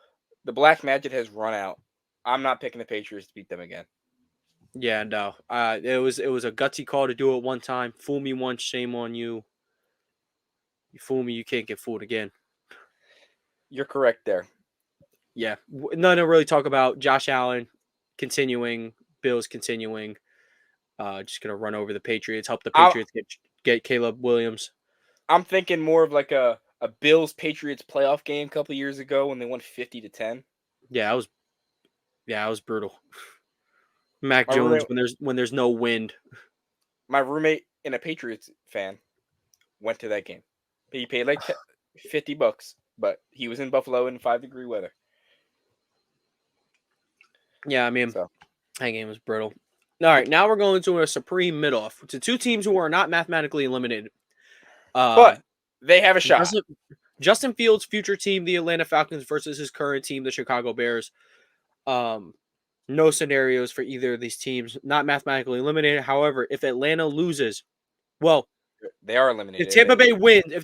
The Black Magic has run out. I'm not picking the Patriots to beat them again. Yeah, no. It was a gutsy call to do it one time. Fool me once, shame on you. You fool me, you can't get fooled again. You're correct there. Yeah, none to really talk about. Josh Allen continuing, Bills continuing. Just gonna run over the Patriots, help the Patriots get Caleb Williams. I'm thinking more of like a Bills Patriots playoff game a couple years ago when they won 50-10. Yeah, it was brutal. Mac Jones when there's no wind. My roommate and a Patriots fan went to that game. He paid like $50, but he was in Buffalo in 5-degree weather. Yeah, I mean, that game was brutal. All right, now we're going to a supreme mid-off to two teams who are not mathematically eliminated. But they have a shot. Justin Fields' future team, the Atlanta Falcons, versus his current team, the Chicago Bears. No scenarios for either of these teams, not mathematically eliminated. However, if Atlanta loses, well, they are eliminated. If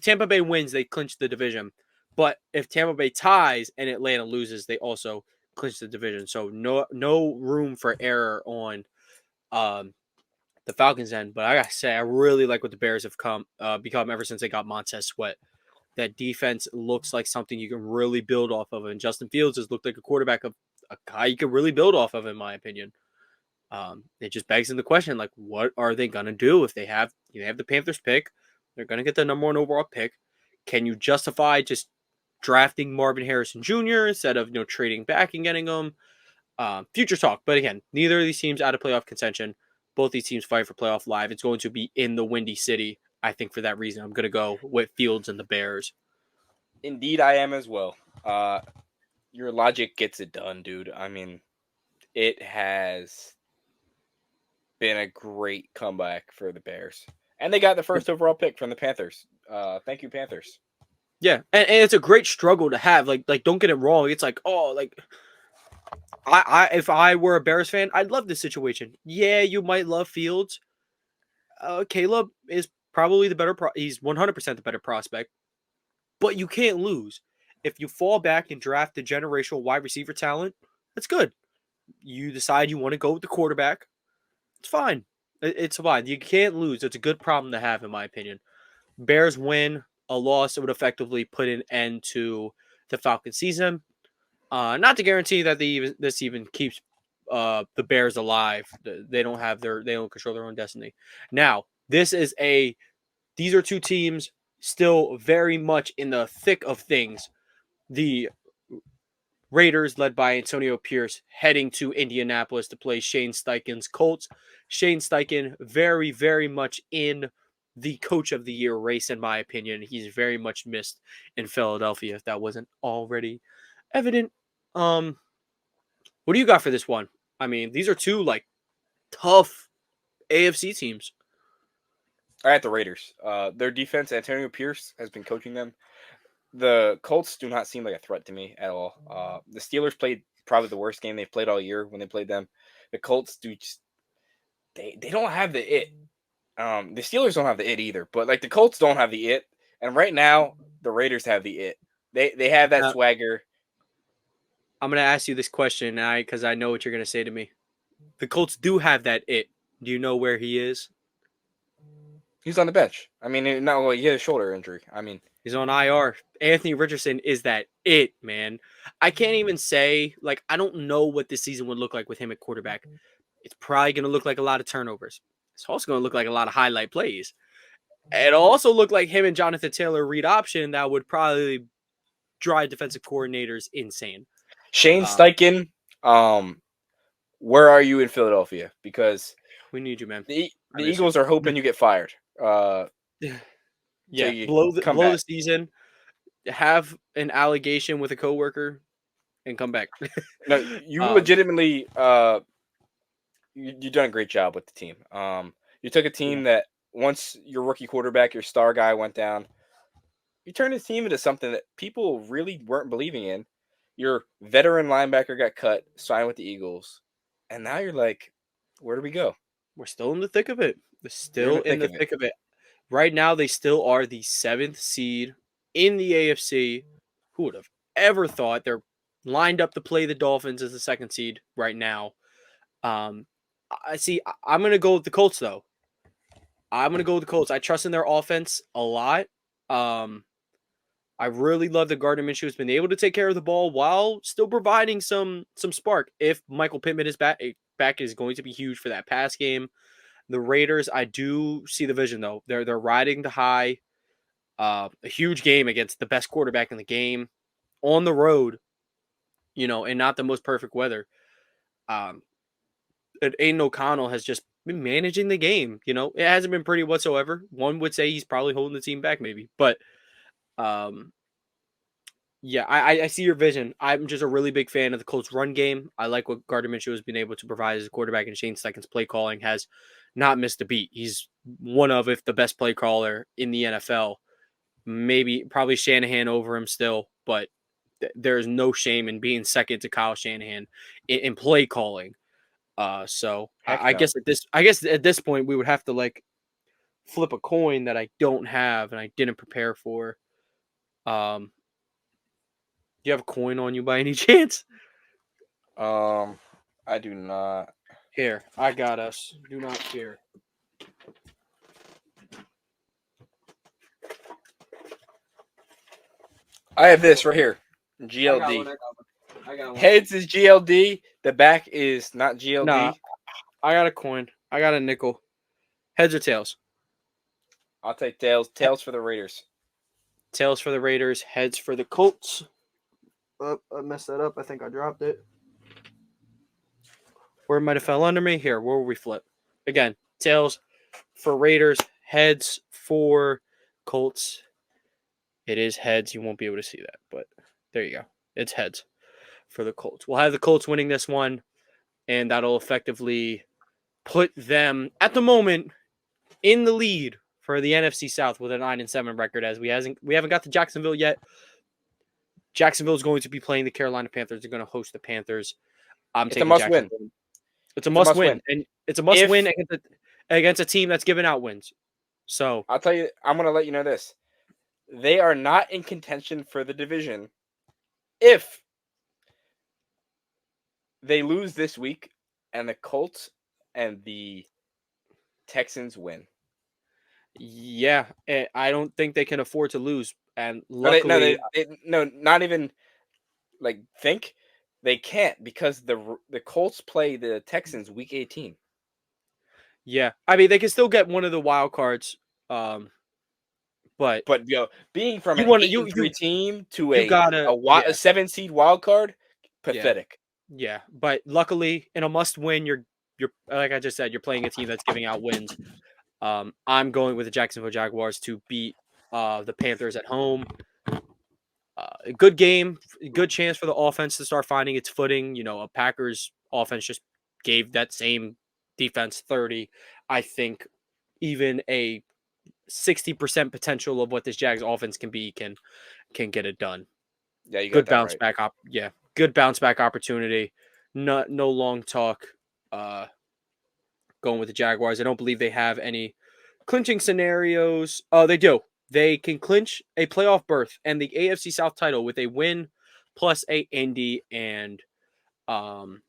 Tampa Bay wins, they clinch the division. But if Tampa Bay ties and Atlanta loses, they also clinch the division. So no room for error on the Falcons end. But I gotta say, I really like what the Bears have become ever since they got Montez Sweat. That defense looks like something you can really build off of, and Justin Fields has looked like a quarterback of a guy you can really build off of, in my opinion. It just begs into the question, like, what are they gonna do if they have the Panthers pick? They're gonna get the number 1 overall pick. Can you justify just drafting Marvin Harrison Jr. instead of trading back and getting him? Future talk, but again, neither of these teams out of playoff contention. Both these teams fight for playoff live. It's going to be in the Windy City. I think for that reason, I'm going to go with Fields and the Bears. Indeed, I am as well. Your logic gets it done, dude. I mean, it has been a great comeback for the Bears. And they got the first overall pick from the Panthers. Thank you, Panthers. Yeah, and it's a great struggle to have. Like don't get it wrong. It's like, if I were a Bears fan, I'd love this situation. Yeah, you might love Fields. Caleb is probably the better. He's 100% the better prospect. But you can't lose. If you fall back and draft the generational wide receiver talent, that's good. You decide you want to go with the quarterback. It's fine. It's fine. You can't lose. It's a good problem to have, in my opinion. Bears win, a loss, it would effectively put an end to the Falcons season. Not to guarantee that this even keeps the Bears alive. They don't control their own destiny. Now, these are two teams still very much in the thick of things. The Raiders, led by Antonio Pierce, heading to Indianapolis to play Shane Steichen's Colts. Shane Steichen very, very much in the coach of the year race, in my opinion. He's very much missed in Philadelphia, if that wasn't already evident. What do you got for this one? I mean, these are two tough AFC teams. I got the Raiders. Their defense, Antonio Pierce has been coaching them. The Colts do not seem like a threat to me at all. The Steelers played probably the worst game they've played all year when they played them. The Colts they don't have the it. The Steelers don't have the it either, but the Colts don't have the it. And right now, the Raiders have the it. They have that swagger. I'm gonna ask you this question, because I know what you're gonna say to me. The Colts do have that it. Do you know where he is? He's on the bench. I mean, he had a shoulder injury. I mean, he's on IR. Anthony Richardson is that it, man. I can't even say, I don't know what this season would look like with him at quarterback. It's probably going to look like a lot of turnovers. It's also going to look like a lot of highlight plays. It'll also look like him and Jonathan Taylor read option that would probably drive defensive coordinators insane. Shane Steichen, where are you in Philadelphia? Because we need you, man. The Eagles are hoping you get fired. Yeah, blow the season, have an allegation with a coworker, and come back. No, you legitimately you've done a great job with the team. You took a team that once your rookie quarterback, your star guy went down, you turned this team into something that people really weren't believing in. Your veteran linebacker got cut, signed with the Eagles, and now you're like, where do we go? We're still in the thick of it. We're still in the thick of it. Right now, they still are the 7th seed in the AFC. Who would have ever thought? They're lined up to play the Dolphins as the 2nd seed right now. I'm going to go with the Colts, though. I'm going to go with the Colts. I trust in their offense a lot. I really love that Gardner Minshew has been able to take care of the ball while still providing some spark. If Michael Pittman is back is going to be huge for that pass game. The Raiders, I do see the vision, though. They're riding the high. A huge game against the best quarterback in the game on the road, and not the most perfect weather. And Aiden O'Connell has just been managing the game. It hasn't been pretty whatsoever. One would say he's probably holding the team back, maybe. But, yeah, I see your vision. I'm just a really big fan of the Colts run game. I like what Gardner Minshew has been able to provide as a quarterback, and Shane Steichen's play calling has not missed a beat. He's one of, if the best play caller in the NFL. Probably Shanahan over him still, but there's no shame in being second to Kyle Shanahan in play calling. So I guess at this point we would have to flip a coin that I don't have and I didn't prepare for. Do you have a coin on you by any chance? I do not. Here, I got us. Do not fear. I have this right here. GLD. I got one. Heads is GLD. The back is not GLD. Nah, I got a coin. I got a nickel. Heads or tails? I'll take tails. Tails for the Raiders. Tails for the Raiders. Heads for the Colts. Oh, I messed that up. I think I dropped it. Where might have fell under me? Here, where will we flip? Again, tails for Raiders. Heads for Colts. It is heads. You won't be able to see that, but there you go. It's heads for the Colts. We'll have the Colts winning this one, and that'll effectively put them, at the moment, in the lead for the NFC South with a 9-7 record, as we haven't got to Jacksonville yet. Jacksonville is going to be playing the Carolina Panthers. They're going to host the Panthers. It's a must win. It's a must win, and it's a must win against a team that's giving out wins. So I'll tell you, I'm going to let you know this. They are not in contention for the division if they lose this week and the Colts and the Texans win. Yeah, I don't think they can afford to lose. And No, luckily, no, not even like think they can't because the Colts play the Texans week 18. yeah, I mean they can still get one of the wild cards. Um, but But being from you an want to 8-3 team to you gotta a yeah 7 seed wild card, yeah pathetic. yeah. But luckily, in a must win, you're like I just said, you're playing a team that's giving out wins. I'm going with the Jacksonville Jaguars to beat the Panthers at home. A good game, good chance for the offense to start finding its footing. A Packers offense just gave that same defense 30. I think even a 60% potential of what this Jags offense can be can get it done. Yeah, you got Good that bounce right. back good bounce back opportunity. No long talk. Going with the Jaguars. I don't believe they have any clinching scenarios. Oh, they do. They can clinch a playoff berth and the AFC South title with a win plus a Indy and um,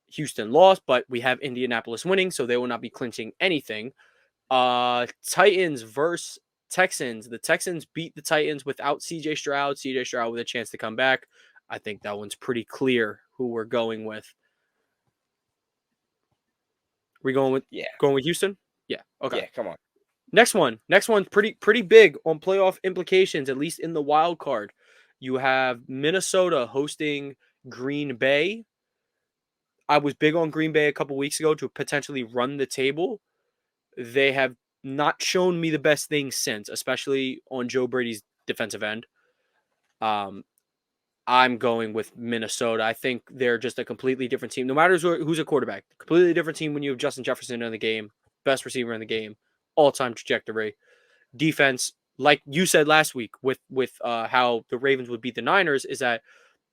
Houston loss, but we have Indianapolis winning, so they will not be clinching anything. Titans versus Texans. The Texans beat the Titans without CJ Stroud. CJ Stroud with a chance to come back. I think that one's pretty clear who we're going with. We Yeah, going with Houston? Yeah. Okay. yeah. Come on. Next one. Next one's pretty big on playoff implications, at least in the wild card. You have Minnesota hosting Green Bay. I was big on Green Bay a couple weeks ago to potentially run the table. They have not shown me the best things since, especially on Joe Brady's defensive end. Um, I'm going with Minnesota. I think they're just a completely different team. No matter who's a quarterback, completely different team when you have Justin Jefferson in the game, best receiver in the game, all time trajectory. Defense, like you said last week, with how the Ravens would beat the Niners, is that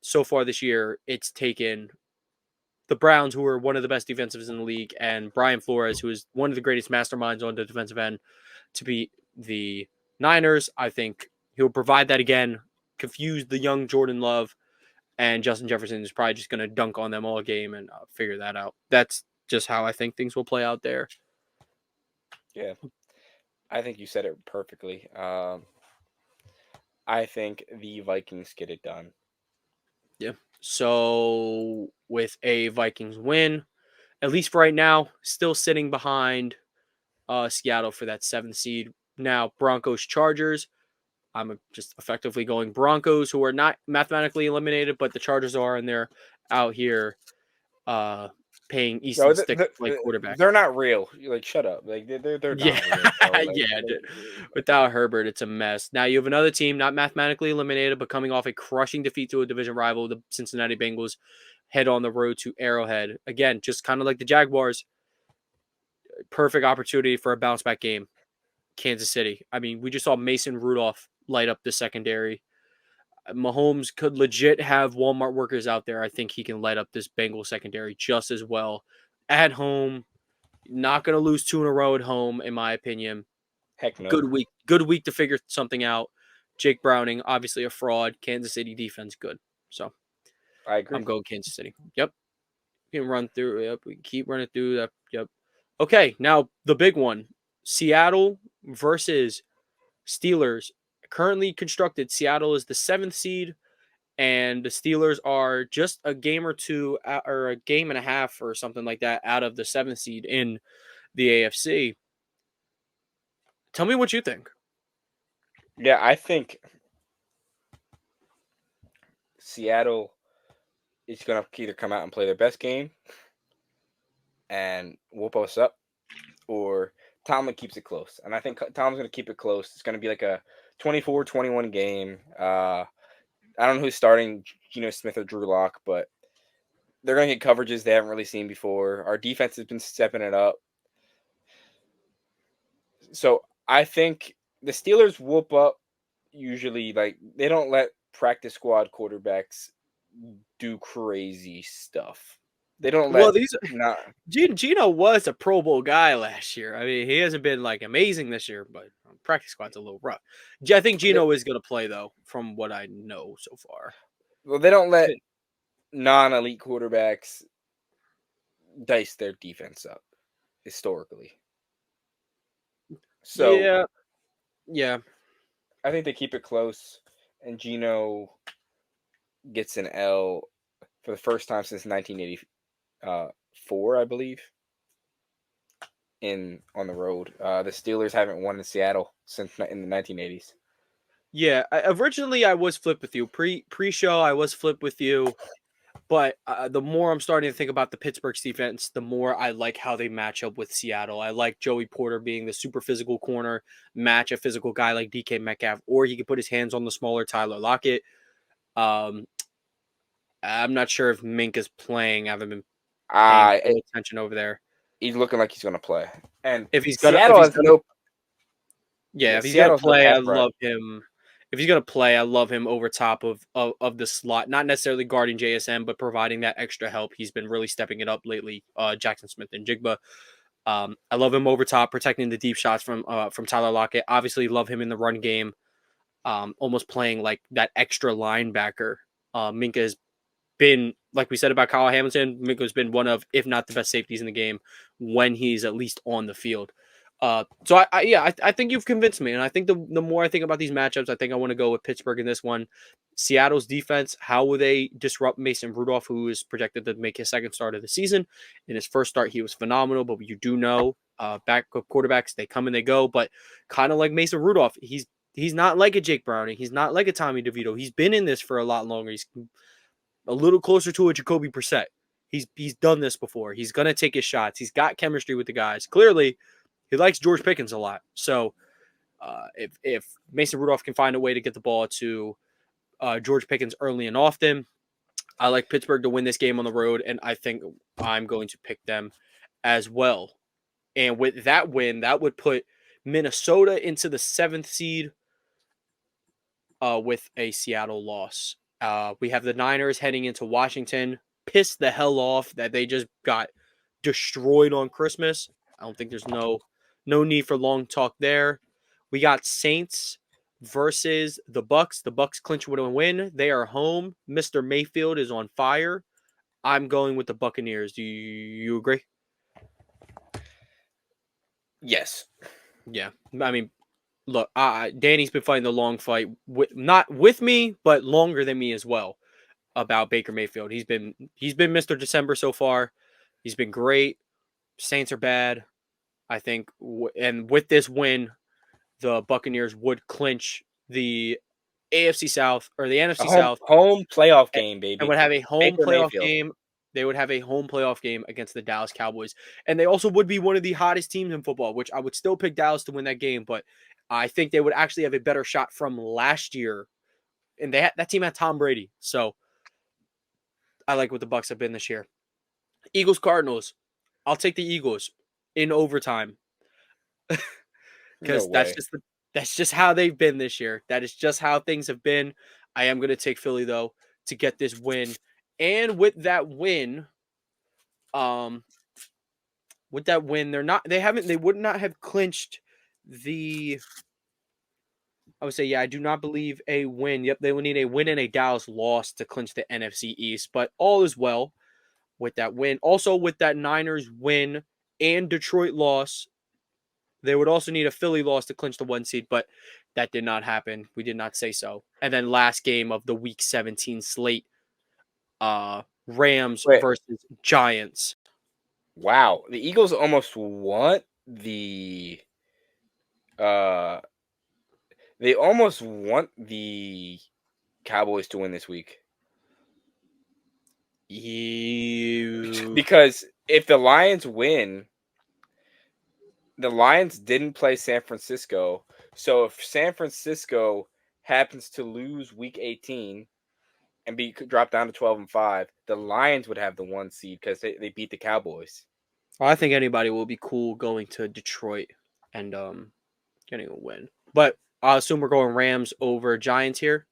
so far this year it's taken the Browns, who are one of the best defensives in the league, and Brian Flores, who is one of the greatest masterminds on the defensive end, to beat the Niners. I think he'll provide that again, confuse the young Jordan Love, and Justin Jefferson is probably just going to dunk on them all game and figure that out. That's just how I think things will play out there. Yeah, I think you said it perfectly. I think the Vikings get it done. Yeah. So with a Vikings win, at least for right now, still sitting behind Seattle for that 7th seed. Now Broncos Chargers. I'm just effectively going Broncos, who are not mathematically eliminated, but the Chargers are, and they're out here uh, paying No, Easton Stick to play quarterback. they're not real. You like shut up. Like they're Yeah, not real, bro. yeah. Without Herbert, it's a mess. Now you have another team not mathematically eliminated, but coming off a crushing defeat to a division rival, the Cincinnati Bengals, head on the road to Arrowhead. Again, just kind of like the Jaguars, perfect opportunity for a bounce back game. Kansas City. I mean, we just saw Mason Rudolph light up the secondary. Mahomes could legit have Walmart workers out there. I think he can light up this Bengals secondary just as well at home. Not going to lose 2 in a row at home, in my opinion. Heck no. Good week to figure something out. Jake Browning, obviously a fraud. Kansas City defense, good. So I agree. I'm going Kansas City. Yep. We can run through. Yep. We can keep running through that. Yep. Okay. Now the big one: Seattle versus Steelers. Currently constructed, Seattle is the 7th seed, and the Steelers are just a game or two, or a game and a half, or something like that, out of the 7th seed in the AFC. Tell me what you think. Yeah, I think Seattle is gonna either come out and play their best game and whoop us up, or Tomlin keeps it close. And I think Tomlin's gonna keep it close. It's gonna be like a 24-21 game. I don't know who's starting, Geno Smith or Drew Lock, but they're going to get coverages they haven't really seen before. Our defense has been stepping it up. So I think the Steelers whoop up usually, like, they don't let practice squad quarterbacks do crazy stuff. They don't Well, let these not. Gino was a Pro Bowl guy last year. I mean, he hasn't been like amazing this year, but practice squad's a little rough. I think Gino is going to play though, from what I know so far. Well, they don't let non-elite quarterbacks dice their defense up historically. So yeah. I think they keep it close, and Gino gets an L for the first time since 1984, I believe, on the road. The Steelers haven't won in Seattle since in the 1980s. Yeah, originally I was flipped with you. Pre-show, I was flipped with you. But the more I'm starting to think about the Pittsburgh's defense, the more I like how they match up with Seattle. I like Joey Porter being the super physical corner, match a physical guy like DK Metcalf, or he could put his hands on the smaller Tyler Lockett. I'm not sure if Mink is playing. I haven't been paying full attention over there. He's looking like he's going to play. And If he's Seattle has no. Yeah, if he's Seattle's gonna play, no I pass rush. love him. If he's gonna play, I love him over top of the slot. Not necessarily guarding JSM, but providing that extra help. He's been really stepping it up lately. Jackson Smith and Jigba. I love him over top, protecting the deep shots from Tyler Lockett. Obviously, love him in the run game. Almost playing like that extra linebacker. Minka has been, like we said about Kyle Hamilton, Minka's been one of, if not the best safeties in the game when he's at least on the field. So I think you've convinced me, and I think the more I think about these matchups, I think I want to go with Pittsburgh in this one. Seattle's defense, how will they disrupt Mason Rudolph, who is projected to make his second start of the season? In his first start, he was phenomenal, but you do know, backup quarterbacks, they come and they go. But kind of like Mason Rudolph, he's not like a Jake Browning, he's not like a Tommy DeVito. He's been in this for a lot longer. He's a little closer to a Jacoby Brissett. He's done this before. He's gonna take his shots. He's got chemistry with the guys. Clearly, he likes George Pickens a lot. So if Mason Rudolph can find a way to get the ball to George Pickens early and often, I like Pittsburgh to win this game on the road, and I think I'm going to pick them as well. And with that win, that would put Minnesota into the 7th seed with a Seattle loss. We have the Niners heading into Washington, pissed the hell off that they just got destroyed on Christmas. I don't think there's no need for long talk there. We got Saints versus the Bucks. The Bucks clinch with a win. They are home. Mr. Mayfield is on fire. I'm going with the Buccaneers. Do you agree? Yes. Yeah. I mean, look, Danny's been fighting the long fight, not with me, but longer than me as well, about Baker Mayfield. He's been Mr. December so far. He's been great. Saints are bad, I think, and with this win, the Buccaneers would clinch the AFC South or the NFC South. Home playoff game, baby. And would have a home Baker playoff Mayfield. game. They would have a home playoff game against the Dallas Cowboys. And they also would be one of the hottest teams in football, which I would still pick Dallas to win that game. But I think they would actually have a better shot from last year. And that team had Tom Brady. So I like what the Bucs have been this year. Eagles, Cardinals. I'll take the Eagles in overtime. Because that's just how they've been this year. That is just how things have been. I am going to take Philly, though, to get this win. And with that win, they would not have clinched the, I would say, yeah, I do not believe a win. Yep, they would need a win and a Dallas loss to clinch the NFC East, but all is well with that win. Also, with that Niners win and Detroit loss, they would also need a Philly loss to clinch the 1 seed, but that did not happen. We did not say so. And then last game of the Week 17 slate, Rams versus Giants. Wow, the Eagles almost want the they almost want the Cowboys to win this week. Because if the Lions win, the Lions didn't play San Francisco. So if San Francisco happens to lose Week 18 and drop down to 12-5, the Lions would have the 1 seed because they beat the Cowboys. Well, I think anybody will be cool going to Detroit and getting a win. But I assume we're going Rams over Giants here.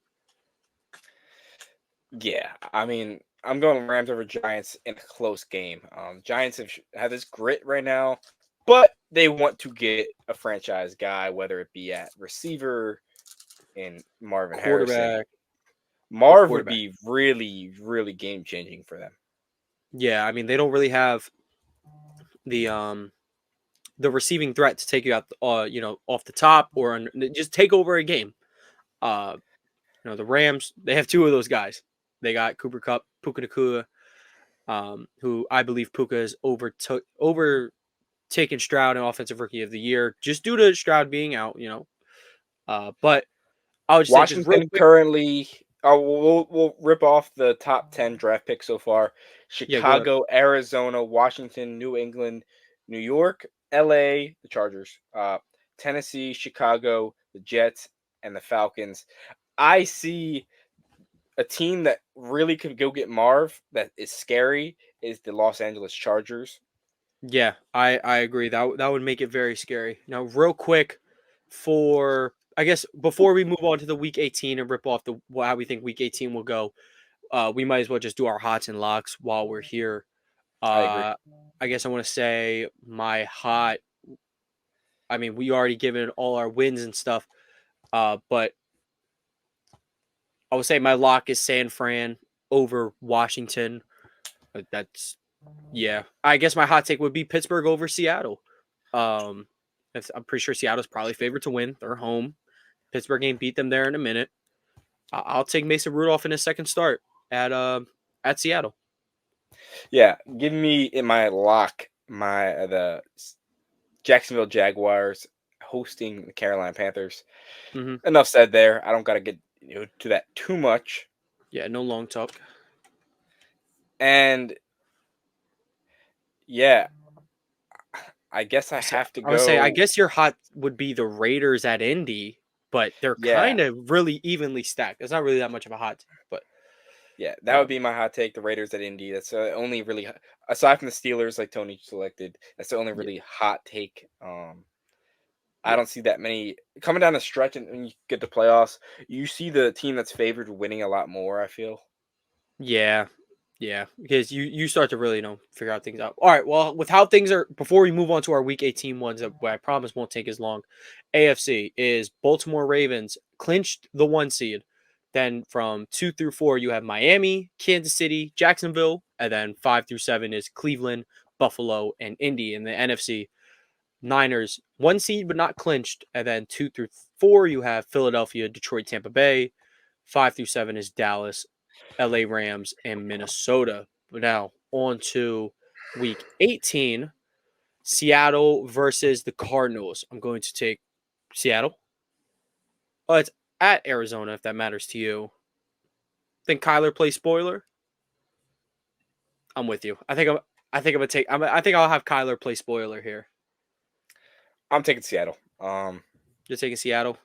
Yeah, I mean, I'm going Rams over Giants in a close game. Giants have this grit right now, but they want to get a franchise guy, whether it be at receiver in Marvin Harrison. Marv would be really, really game-changing for them. Yeah, I mean, they don't really have the the receiving threat to take you out, off the top or just take over a game. The Rams, they have two of those guys. They got Cooper Kupp, Puka Nacua, who I believe Puka has overtaken Stroud in Offensive Rookie of the Year just due to Stroud being out. But I would just say just real Washington quick. currently. We'll rip off the top 10 draft picks so far. Yeah, go ahead. Chicago, Arizona, Washington, New England, New York, LA, the Chargers, Tennessee, Chicago, the Jets, and the Falcons. I see a team that really could go get Marv that is scary is the Los Angeles Chargers. Yeah, I agree. That would make it very scary. Now, real quick, for I guess before we move on to the Week 18 and rip off how we think Week 18 will go, we might as well just do our hots and locks while we're here. I agree. I guess I want to say my hot. I mean, we already given all our wins and stuff, but I would say my lock is San Fran over Washington. That's yeah. I guess my hot take would be Pittsburgh over Seattle. Um, I'm pretty sure Seattle's probably favored to win. They're home. Pittsburgh ain't beat them there in a minute. I'll take Mason Rudolph in his second start at Seattle. Yeah, give me in my lock the Jacksonville Jaguars hosting the Carolina Panthers. Mm-hmm. Enough said there. I don't got to get to that too much. Yeah, no long talk. And yeah, I guess I have to I would say I go. guess your hot would be the Raiders at Indy, but they're Yeah, kind of really evenly stacked. It's not really that much of a hot take, but yeah, that would be my hot take. The Raiders at Indy. That's the only really, aside from the Steelers, like Tony selected. That's the only yeah, really hot take. I don't see that many coming down the stretch, and when you get to playoffs, you see the team that's favored winning a lot more. I feel. yeah, yeah, because you start to really figure out things out. All right, well, with how things are, before we move on to our Week 18 ones, that I promise won't take as long. AFC is Baltimore Ravens clinched the 1 seed. Then from 2 through 4, you have Miami, Kansas City, Jacksonville, and then 5 through 7 is Cleveland, Buffalo, and Indy in the NFC. Niners 1 seed but not clinched, and then 2 through 4 you have Philadelphia, Detroit, Tampa Bay. 5 through 7 is Dallas, LA Rams, and Minnesota. Now on to Week 18, Seattle versus the Cardinals. I'm going to take Seattle. Oh, it's at Arizona if that matters to you. Think Kyler plays spoiler. I'm with you. I think I'm gonna take. I think I'll have Kyler play spoiler here. I'm taking Seattle. You're taking Seattle.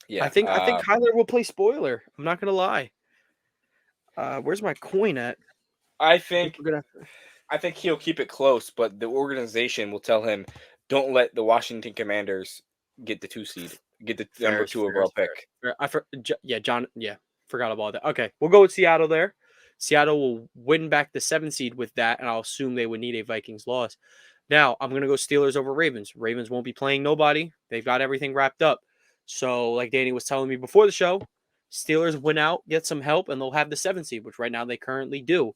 Yeah. I think Kyler will play spoiler. I'm not gonna lie. Where's my coin at? I I think think we're gonna. I think he'll keep it close, but the organization will tell him, "Don't let the Washington Commanders get the 2 seed, get the number two overall pick." Yeah, John. Yeah, forgot about that. Okay, we'll go with Seattle there. Seattle will win back the 7 seed with that, and I'll assume they would need a Vikings loss. Now I'm gonna go Steelers over Ravens. Ravens won't be playing nobody. They've got everything wrapped up. So, like Danny was telling me before the show, Steelers win out, get some help, and they'll have the 7 seed, which right now they currently do.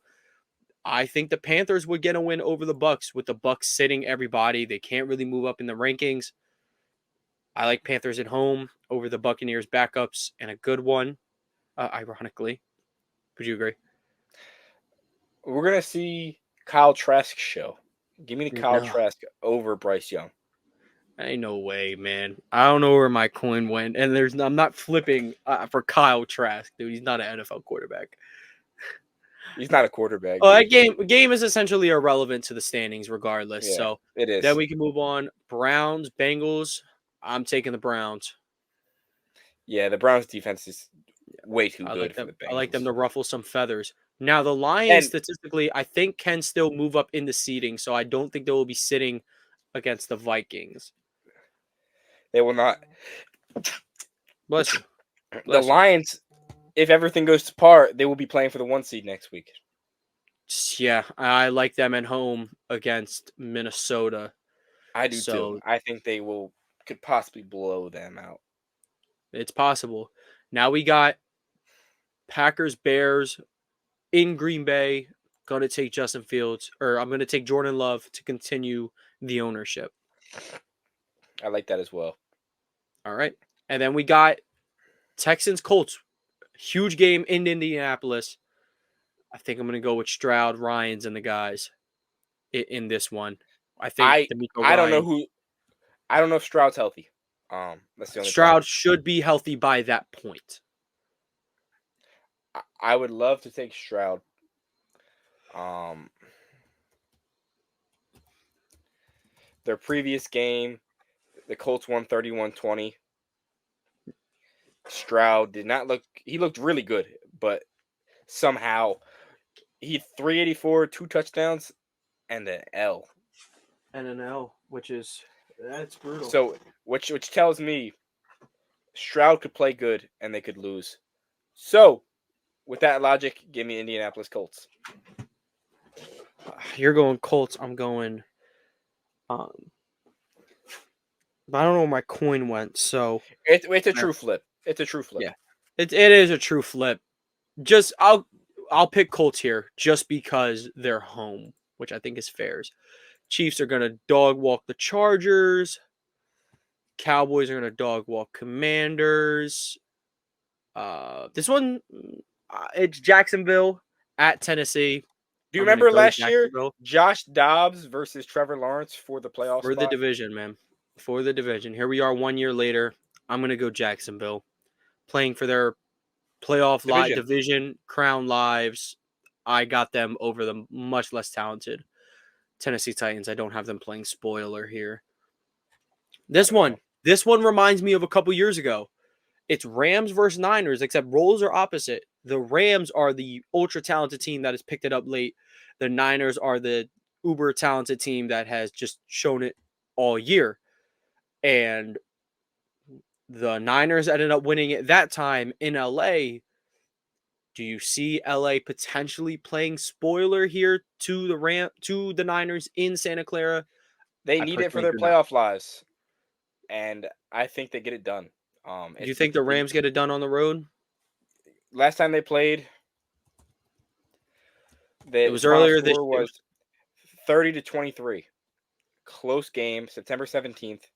I think the Panthers would get a win over the Bucks with the Bucks sitting everybody. They can't really move up in the rankings. I like Panthers at home over the Buccaneers backups and a good one, ironically. Would you agree? We're gonna see Kyle Trask show. Give me the Kyle No. Trask over Bryce Young. Ain't no way, man. I don't know where my coin went, and I'm not flipping for Kyle Trask, dude. He's not an NFL quarterback. He's not a quarterback, Oh, dude. that game is essentially irrelevant to the standings, regardless. Yeah, So it then is. we can move on. Browns, Bengals. I'm taking the Browns. Yeah, the Browns defense is way too I good like for them. the I like them Bengals. to ruffle some feathers. Now the Lions, And statistically, I think can still move up in the seeding, so I don't think they will be sitting against the Vikings. they will not. Bless you. The Bless you. Lions, if everything goes to par, they will be playing for the 1 seed next week. Yeah, I like them at home against Minnesota. I do too. So I think they could possibly blow them out. it's possible. Now we got Packers, Bears in Green Bay. Going to take Justin Fields, or I'm going to take Jordan Love to continue the ownership. I like that as well. All right. And then we got Texans Colts. Huge game in Indianapolis. I think I'm going to go with Stroud, Ryans, and the guys in this one. I think I don't know if Stroud's healthy. That's the only Stroud problem. should be healthy by that point. I would love to take Stroud. Their previous game, the Colts won 31-20. Stroud did not he looked really good, but somehow he 384, 2 touchdowns, and an L. And an L, that's brutal. So which tells me Stroud could play good and they could lose. So with that logic, give me Indianapolis Colts. You're going Colts. I'm going. But I don't know where my coin went. So it's a true flip. It's a true flip. Yeah, it is a true flip. Just I'll pick Colts here just because they're home, which I think is fair. Chiefs are gonna dog walk the Chargers. Cowboys are gonna dog walk Commanders. This one, it's Jacksonville at Tennessee. Do you remember last year, Josh Dobbs versus Trevor Lawrence for the playoff for the division, man? For the division. Here we are 1 year later. I'm going to go Jacksonville. Playing for their playoff division crown lives. I got them over the much less talented Tennessee Titans. I don't have them playing spoiler here. This one reminds me of a couple years ago. It's Rams versus Niners, except roles are opposite. The Rams are the ultra-talented team that has picked it up late. The Niners are the uber-talented team that has just shown it all year. And the Niners ended up winning it that time in LA. Do you see LA potentially playing spoiler here to the Niners in Santa Clara? They need it for their playoff lives. And I think they get it done. Do you think the Rams get it done on the road? Last time they played, it was earlier this year. Was 30-23. Close game, September 17th. I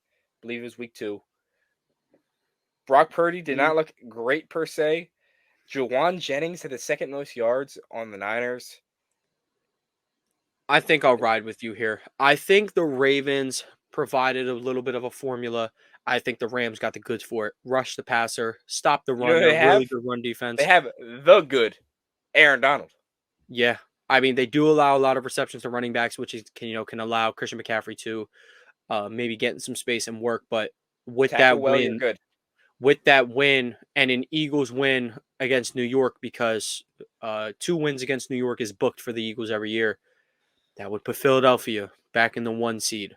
believe it was week 2. Brock Purdy did not look great per se. Juwan Jennings had the second most yards on the Niners. I think I'll ride with you here. I think the Ravens provided a little bit of a formula. I think the Rams got the goods for it. Rush the passer, stop the run. Really good run defense. They have the good Aaron Donald. Yeah. I mean, they do allow a lot of receptions to running backs, which can allow Christian McCaffrey to maybe get in some space and work. But with that win and an Eagles win against New York, because 2 wins against New York is booked for the Eagles every year, that would put Philadelphia back in the 1 seed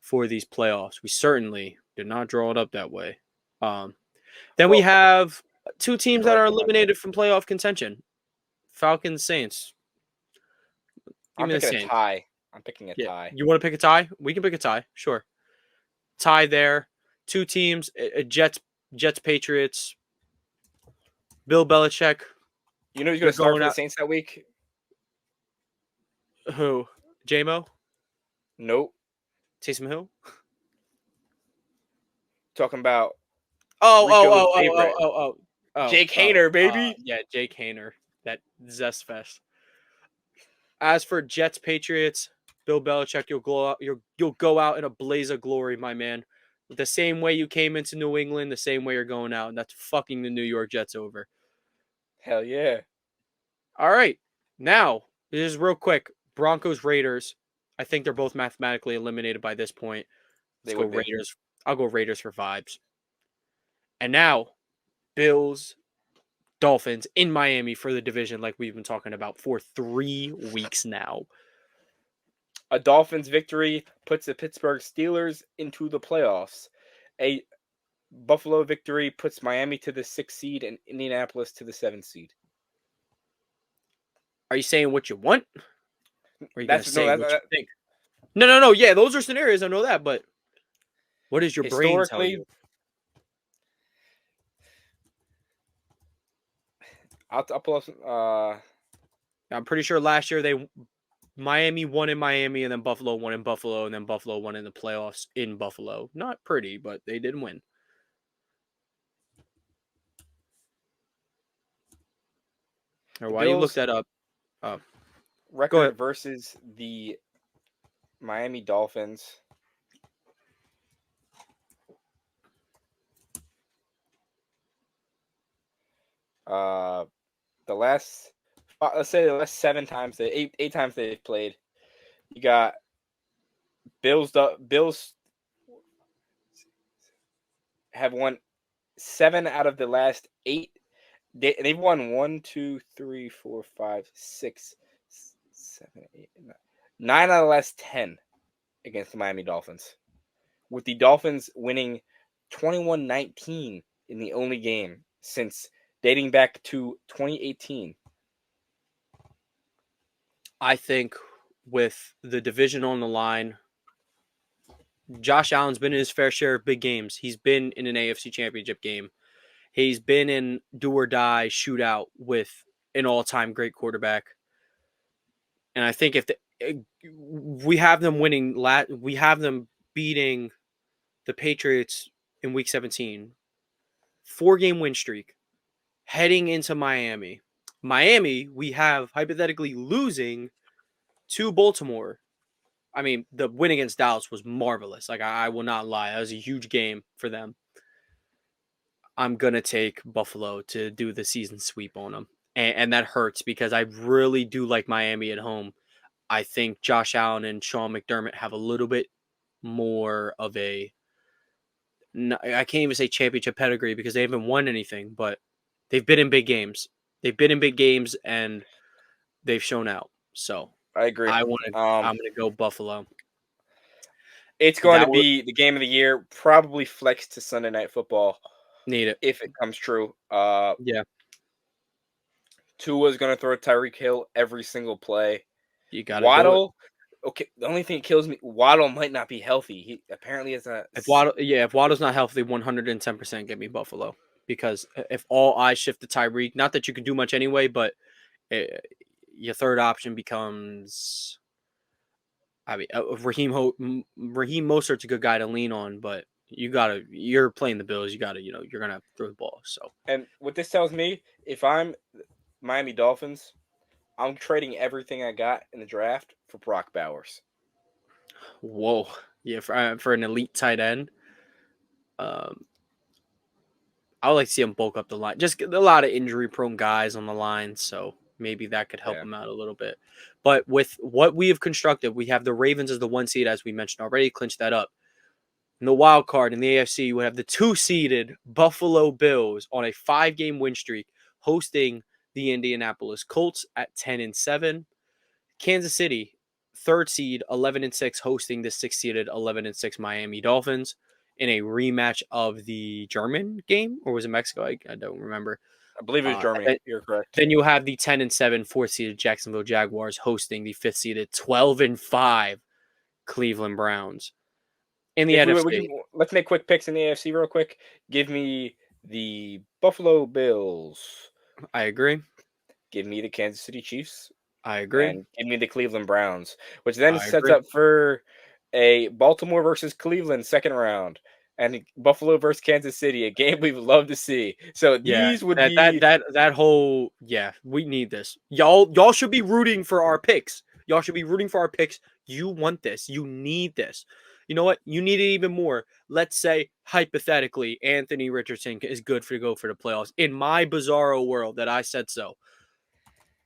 for these playoffs. We certainly did not draw it up that way. Then we have 2 teams that are eliminated from playoff contention. Falcons, Saints. I'm picking a tie. Tie. You want to pick a tie? We can pick a tie. Sure. Tie there. 2 teams, Jets, Patriots. Bill Belichick. You know who's going to start for the Saints that week? Who? J-Mo? Nope. Taysom Hill? Talking about Jake Haener, baby. Jake Haener. That Zest Fest. As for Jets, Patriots, Bill Belichick, you'll go out in a blaze of glory, my man. The same way you came into New England, the same way you're going out, and that's fucking the New York Jets over. Hell yeah. All right. Now, this is real quick. Broncos, Raiders. I think they're both mathematically eliminated by this point. Let's go Raiders. I'll go Raiders for vibes. And now, Bills, Dolphins in Miami for the division, like we've been talking about for 3 weeks now. A Dolphins victory puts the Pittsburgh Steelers into the playoffs. A Buffalo victory puts Miami to the 6th seed and Indianapolis to the 7th seed. Are you saying what you want? Or are you going to say what you think? No. Yeah, those are scenarios. I know that, but what does your brain tell you? I'll pull up some. I'm pretty sure last year they Miami won in Miami, and then Buffalo won in Buffalo, and then Buffalo won in the playoffs in Buffalo. Not pretty, but they did win. Or The while you look Bills that up, go record ahead. versus the Miami Dolphins. The last, let's say the last 7 times, eight times they've played. You got Bills. The Bills have won 7 out of the last 8. They've won 1, 2, 3, 4, 5, 6, 7, 8, 9 out of the last 10 against the Miami Dolphins, with the Dolphins winning 21-19 in the only game since dating back to 2018. I think with the division on the line, Josh Allen's been in his fair share of big games. He's been in an AFC Championship game. He's been in do or die shootout with an all-time great quarterback. And I think if we have them winning, we have them beating the Patriots in Week 17, 4-game win streak, heading into Miami. Miami, we have hypothetically losing to Baltimore. I mean, the win against Dallas was marvelous. Like, I will not lie. That was a huge game for them. I'm going to take Buffalo to do the season sweep on them. And that hurts because I really do like Miami at home. I think Josh Allen and Sean McDermott have a little bit more of a, I can't even say championship pedigree because they haven't won anything, but they've been in big games. They've been in big games and they've shown out. So I agree. I'm going to go Buffalo. It's going That to would be the game of the year, probably flex to Sunday Night Football need it. if it comes true. Yeah. Tua's going to throw Tyreek Hill every single play. You got to do it. Waddle, okay, the only thing that kills me, Waddle might not be healthy. He apparently is a. If Waddle's not healthy, 110% give me Buffalo. Because if all eyes shift to Tyreek, not that you can do much anyway, but your third option becomes. I mean, Raheem Mostert's a good guy to lean on, but you're playing the Bills. You're gonna throw the ball. So, And what this tells me, if I'm Miami Dolphins, I'm trading everything I got in the draft for Brock Bowers. whoa, yeah, for an elite tight end, I would like to see him bulk up the line. Just a lot of injury-prone guys on the line, so maybe that could help him out a little bit. But with what we have constructed, we have the Ravens as the 1 seed, as we mentioned already, clinched that up. In the wild card in the AFC, you would have the 2-seeded Buffalo Bills on a 5-game win streak, hosting the Indianapolis Colts at 10-7. Kansas City, 3rd seed, 11-6, hosting the 6-seeded 11-6 Miami Dolphins in a rematch of the German game, or was it Mexico? I don't remember. I believe it was Germany. You're correct. Then you have the 10-7 4th-seeded Jacksonville Jaguars hosting the 5th-seeded 12-5 Cleveland Browns. In the NFC, let's make quick picks in the AFC real quick. Give me the Buffalo Bills. I agree. Give me the Kansas City Chiefs. I agree. And give me the Cleveland Browns, which then sets up for a Baltimore versus Cleveland second round, and Buffalo versus Kansas City, a game we would love to see. So these would be that whole we need this. Y'all should be rooting for our picks. Y'all should be rooting for our picks. You want this. You need this. You know what? You need it even more. Let's say, hypothetically, Anthony Richardson is good to go for the playoffs. In my bizarro world that I said so,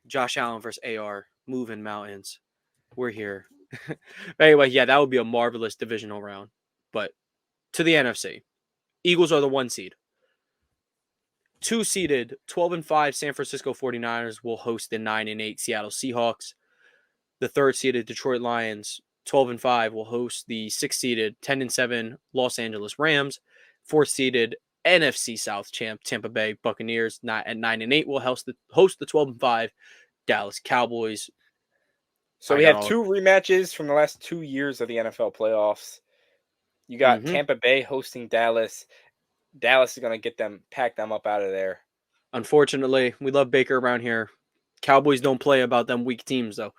Josh Allen versus AR, moving mountains. We're here. Anyway, that would be a marvelous divisional round. But to the NFC, Eagles are the 1 seed. 2-seeded 12-5 San Francisco 49ers will host the 9-8 Seattle Seahawks. The 3rd-seeded Detroit Lions 12-5 will host the 6th-seeded 10-7 Los Angeles Rams. 4th-seeded NFC South champ Tampa Bay Buccaneers at 9-8 will host the 12-5 Dallas Cowboys. So we have 2 rematches from the last 2 years of the NFL playoffs. You got Tampa Bay hosting Dallas. Dallas is going to pack them up out of there. Unfortunately, we love Baker around here. Cowboys don't play about them weak teams, though.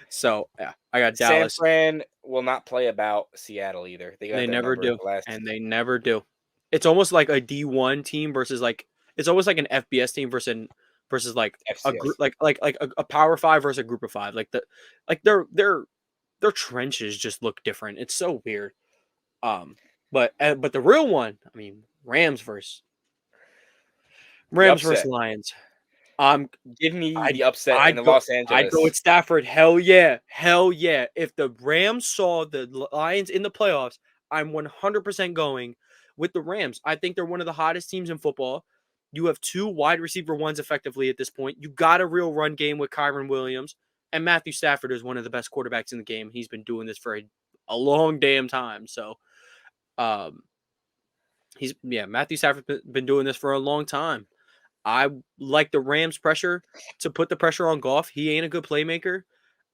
So yeah, I got San Dallas. Fran will not play about Seattle either. They got They their never number at do, the last. and they never do. It's almost like a D1 team versus it's almost like an FBS team versus like a FCS. group like a Power 5 versus a Group of 5. Like their trenches just look different. It's so weird. But the real one, I mean, The Rams versus upset. Lions. Give me I'd the upset in I'd the go Los I'd go Angeles. with Stafford. Hell yeah. Hell yeah. If the Rams saw the Lions in the playoffs, I'm 100% going with the Rams. I think they're one of the hottest teams in football. You have two wide receiver ones effectively at this point. You got a real run game with Kyron Williams, and Matthew Stafford is one of the best quarterbacks in the game. He's been doing this for a long damn time. So, um, Matthew Stafford's been doing this for a long time. I like the Rams pressure to put the pressure on Goff. He ain't a good playmaker.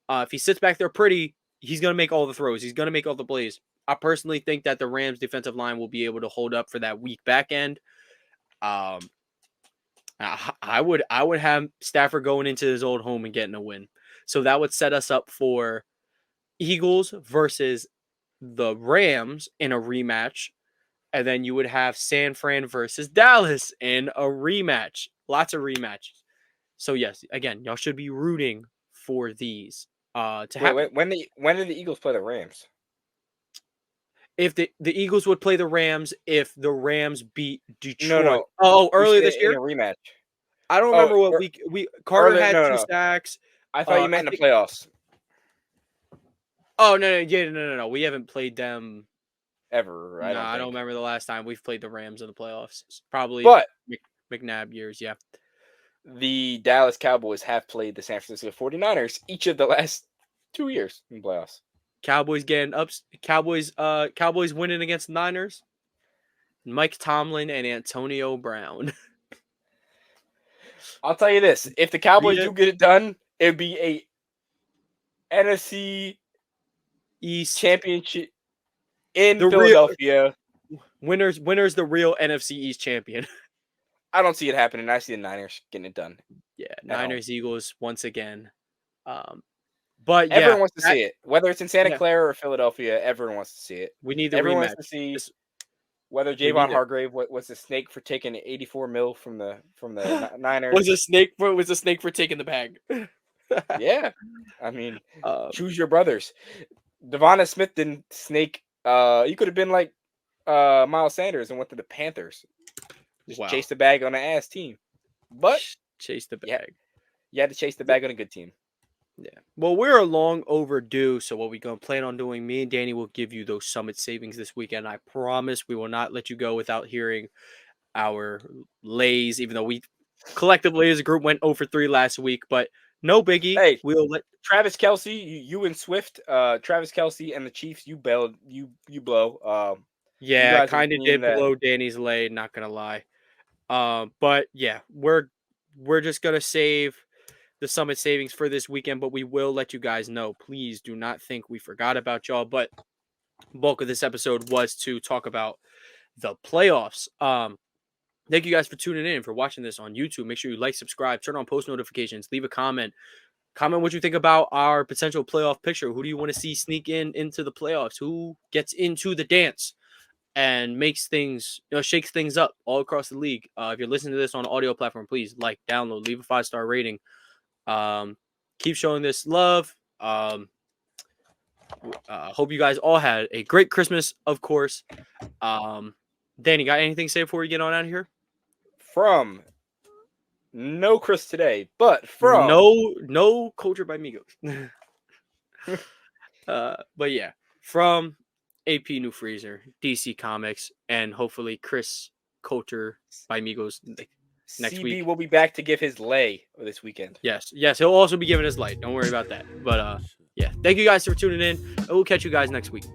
If he sits back there pretty, he's going to make all the throws. He's going to make all the plays. I personally think that the Rams defensive line will be able to hold up for that weak back end. I would have Stafford going into his old home and getting a win. So that would set us up for Eagles versus the Rams in a rematch. And then you would have San Fran versus Dallas in a rematch. Lots of rematches. So yes, again, y'all should be rooting for these to happen. Wait, when did the Eagles play the Rams? If the Eagles would play the Rams if the Rams beat Detroit. No. Oh, earlier this year? In a rematch. I don't remember what week. Carter had two sacks. I thought you meant in the playoffs. Oh no. We haven't played them ever. I don't remember the last time we've played the Rams in the playoffs. It's probably McNabb years, yeah. The Dallas Cowboys have played the San Francisco 49ers each of the last 2 years in playoffs. Cowboys getting up. Cowboys winning against the Niners. Mike Tomlin and Antonio Brown. I'll tell you this: if the Cowboys do get it done, it'd be a NFC East championship in Philadelphia. Winners the real NFC East champion. I don't see it happening. I see the Niners getting it done. Yeah, Niners, Eagles once again. But yeah, everyone wants to see it. Whether it's in Santa Clara or Philadelphia, everyone wants to see it. We need the everyone rematch. Wants to see whether Javon Hargrave was a snake for taking 84 mil from the Niners. was a snake for taking the bag. Yeah, I mean, choose your brothers. Devonta Smith didn't snake. You could have been like Miles Sanders and went to the Panthers. Just chase the bag on an ass team. But chase the bag. Yeah, you had to chase the bag on a good team. Yeah. Well, we're long overdue. So what we gonna plan on doing? Me and Danny will give you those Summit savings this weekend. I promise we will not let you go without hearing our lays. Even though we collectively as a group went 0 for 3 last week, but no biggie. Hey, we'll let Travis Kelce, you and Swift, Travis Kelce and the Chiefs. You blow. Yeah, I kind of did blow Danny's lay. Not gonna lie. But yeah, we're just gonna save the Summit savings for this weekend, but we will let you guys know. Please do not think we forgot about y'all. But bulk of this episode was to talk about the playoffs. Thank you guys for tuning in, for watching this on YouTube. Make sure you like, subscribe, turn on post notifications, leave a comment. Comment what you think about our potential playoff picture. Who do you want to see sneak into the playoffs? Who gets into the dance and makes things, shakes things up all across the league? If you're listening to this on audio platform, please like, download, leave a 5-star rating. Keep showing this love. Hope you guys all had a great Christmas, of course. Danny, got anything to say before we get on out of here? From no Chris today, but from no Culture by Migos. But yeah, from AP New Freezer, DC Comics, and hopefully Chris Culture by Migos next CB week. will be back to give his lay this weekend. Yes, he'll also be giving his light. Don't worry about that. But yeah, thank you guys for tuning in. And we'll catch you guys next week.